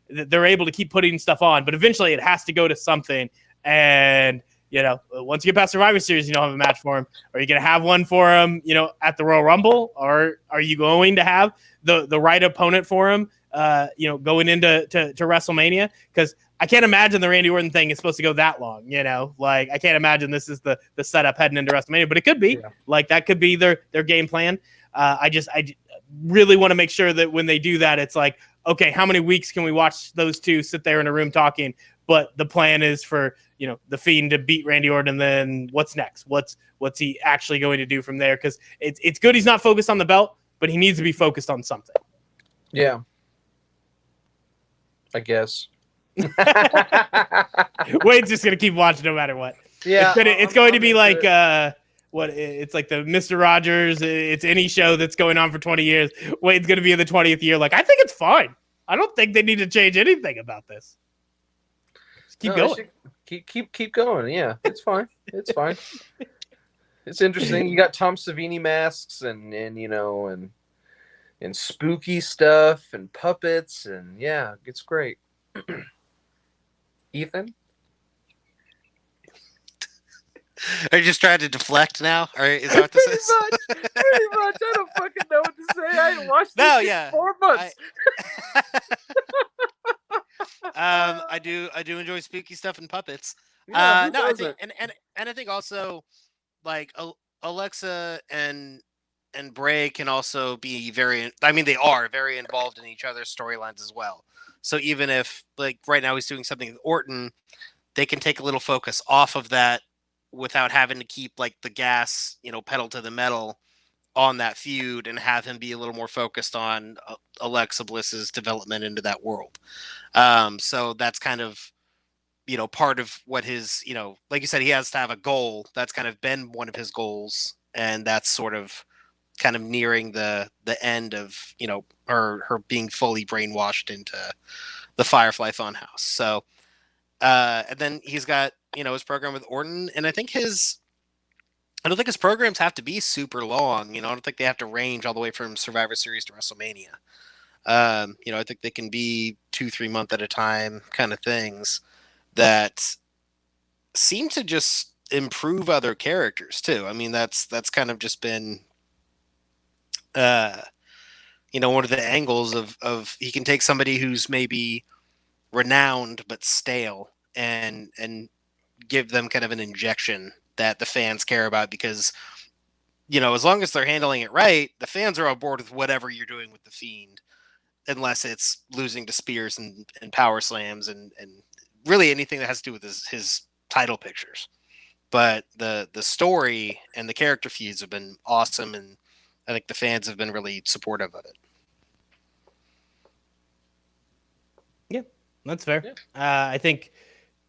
they're able to keep putting stuff on, but eventually it has to go to something. And, once you get past Survivor Series, you don't have a match for him. Are you going to have one for him, at the Royal Rumble? Or are you going to have the right opponent for him, going into to WrestleMania? Because I can't imagine the Randy Orton thing is supposed to go that long, I can't imagine this is the setup heading into WrestleMania, but it could be. That could be their game plan. I really want to make sure that when they do that, it's okay, how many weeks can we watch those two sit there in a room talking? But the plan is for, the Fiend to beat Randy Orton. And then what's next? What's he actually going to do from there? Because it's good he's not focused on the belt, but he needs to be focused on something. Yeah. I guess. Wade's just gonna keep watching no matter what. Yeah, it's going to be like it's like the Mr. Rogers. It's any show that's going on for 20 years. Wade's gonna be in the 20th year. I think it's fine. I don't think they need to change anything about this. Just keep going. Keep going. Yeah, it's fine. It's fine. It's interesting. You got Tom Savini masks and spooky stuff and puppets, and yeah, it's great. Ethan? Are you just trying to deflect now? Or is that what this is? Pretty much. I don't fucking know what to say. I ain't watched this in 4 months. I do enjoy spooky stuff and puppets. Yeah, I think and I think also Alexa and Bray can also be they are very involved in each other's storylines as well. So even if right now he's doing something with Orton, they can take a little focus off of that without having to keep the gas, pedal to the metal on that feud, and have him be a little more focused on Alexa Bliss's development into that world. So that's kind of, part of what his, like you said, he has to have a goal. That's kind of been one of his goals. And that's sort of kind of nearing the end of, her being fully brainwashed into the Firefly Funhouse. So, and then he's got, his program with Orton, and I don't think his programs have to be super long. I don't think they have to range all the way from Survivor Series to WrestleMania. I think they can be 2-3 month at a time kind of things that seem to just improve other characters too. I mean, that's kind of just been, one of the angles of he can take somebody who's maybe renowned but stale and give them kind of an injection that the fans care about, because as long as they're handling it right, the fans are on board with whatever you're doing with the Fiend, unless it's losing to spears and power slams and really anything that has to do with his title pictures. But the story and the character feuds have been awesome, and I think the fans have been really supportive of it. Yeah, that's fair. Yeah. I think,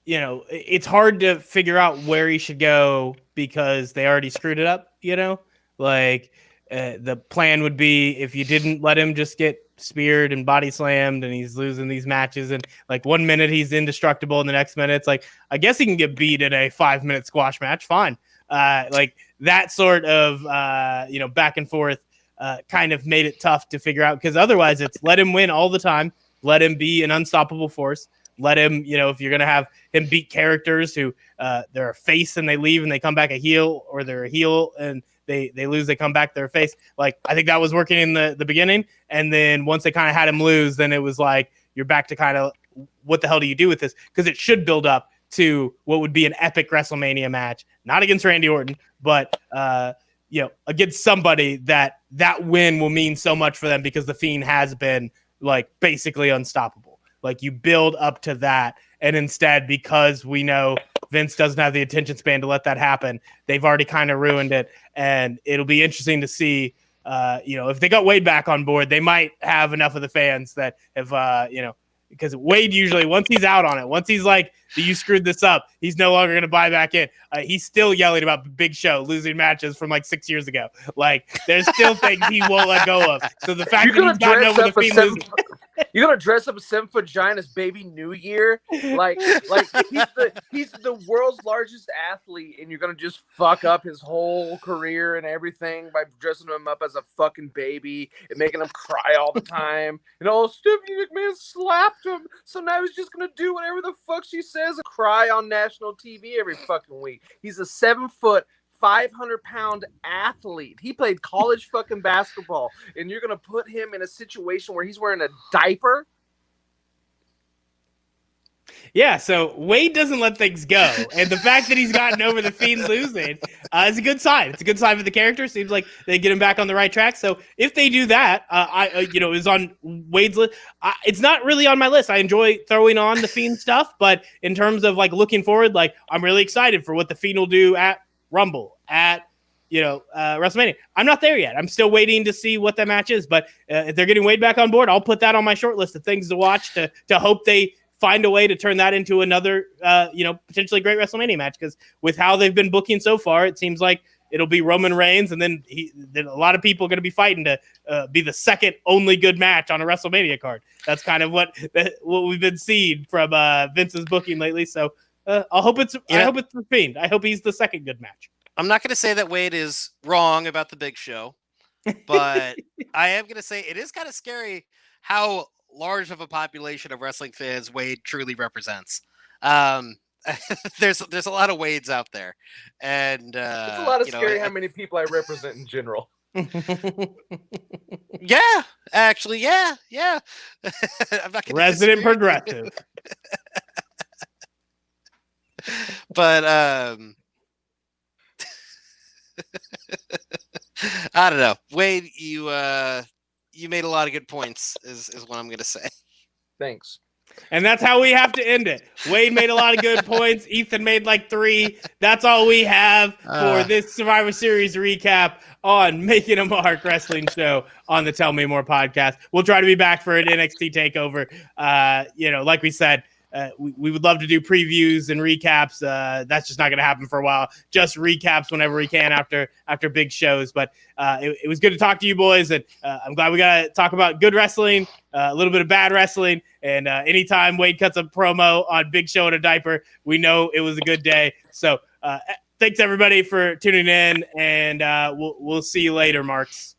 it's hard to figure out where he should go because they already screwed it up, Like, the plan would be if you didn't let him just get speared and body slammed and he's losing these matches, and like 1 minute he's indestructible and the next minute it's like, I guess he can get beat in a 5-minute squash match, fine. Like that sort of back and forth kind of made it tough to figure out, because otherwise it's let him win all the time, let him be an unstoppable force, let him, if you're going to have him beat characters who they're a face and they leave and they come back a heel, or they're a heel and they lose, they come back, they're a face. Like, I think that was working in the beginning. And then once they kind of had him lose, then it was like, you're back to kind of, what the hell do you do with this? Because it should build up to what would be an epic WrestleMania match, not against Randy Orton, but, against somebody that win will mean so much for them, because the Fiend has been like basically unstoppable. Like, you build up to that, and instead, because we know Vince doesn't have the attention span to let that happen, they've already kind of ruined it. And it'll be interesting to see, if they got Wade back on board, they might have enough of the fans that have, because Wade usually, once he's out on it, once he's like, you screwed this up, he's no longer going to buy back in. He's still yelling about Big Show losing matches from like 6 years ago. Like, there's still things he won't let go of. So the fact that he's gotten over the Fiend losing. You're gonna dress up a 7-foot giant as Baby New Year, like he's the world's largest athlete, and you're gonna just fuck up his whole career and everything by dressing him up as a fucking baby and making him cry all the time. Stephanie McMahon slapped him, so now he's just gonna do whatever the fuck she says and cry on national TV every fucking week. He's a 7-foot, 500-pound athlete. He played college fucking basketball, and you're gonna put him in a situation where he's wearing a diaper? Yeah, so Wade doesn't let things go, and the fact that he's gotten over the Fiend losing is a good sign. It's a good sign for the character. Seems like they get him back on the right track. So if they do that, is on Wade's list. It's not really on my list. I enjoy throwing on the Fiend stuff, but in terms of like looking forward, like, I'm really excited for what the Fiend will do at Rumble, at WrestleMania. I'm not there yet. I'm still waiting to see what that match is, but if they're getting Wade back on board, I'll put that on my short list of things to watch to hope they find a way to turn that into another potentially great WrestleMania match, because with how they've been booking so far, it seems like it'll be Roman Reigns, and then a lot of people are going to be fighting to be the second only good match on a WrestleMania card. That's kind of what we've been seeing from Vince's booking lately. So I hope it's the Fiend. I hope he's the second good match. I'm not going to say that Wade is wrong about the Big Show, but I am going to say it is kind of scary how large of a population of wrestling fans Wade truly represents. There's a lot of Wades out there, and it's a lot of scary how many people I represent in general. Yeah, actually, yeah. I'm not gonna resident progressive. But I don't know, Wade. You made a lot of good points. Is what I'm gonna say. Thanks. And that's how we have to end it. Wade made a lot of good points. Ethan made like 3. That's all we have for this Survivor Series recap on Making a Mark Wrestling Show on the Tell Me More podcast. We'll try to be back for an NXT takeover. Like we said, we would love to do previews and recaps. That's just not going to happen for a while. Just recaps whenever we can after big shows. But it was good to talk to you boys, and I'm glad we got to talk about good wrestling, a little bit of bad wrestling, and anytime Wade cuts a promo on Big Show in a diaper, we know it was a good day. So thanks everybody for tuning in, and we'll see you later, Marks.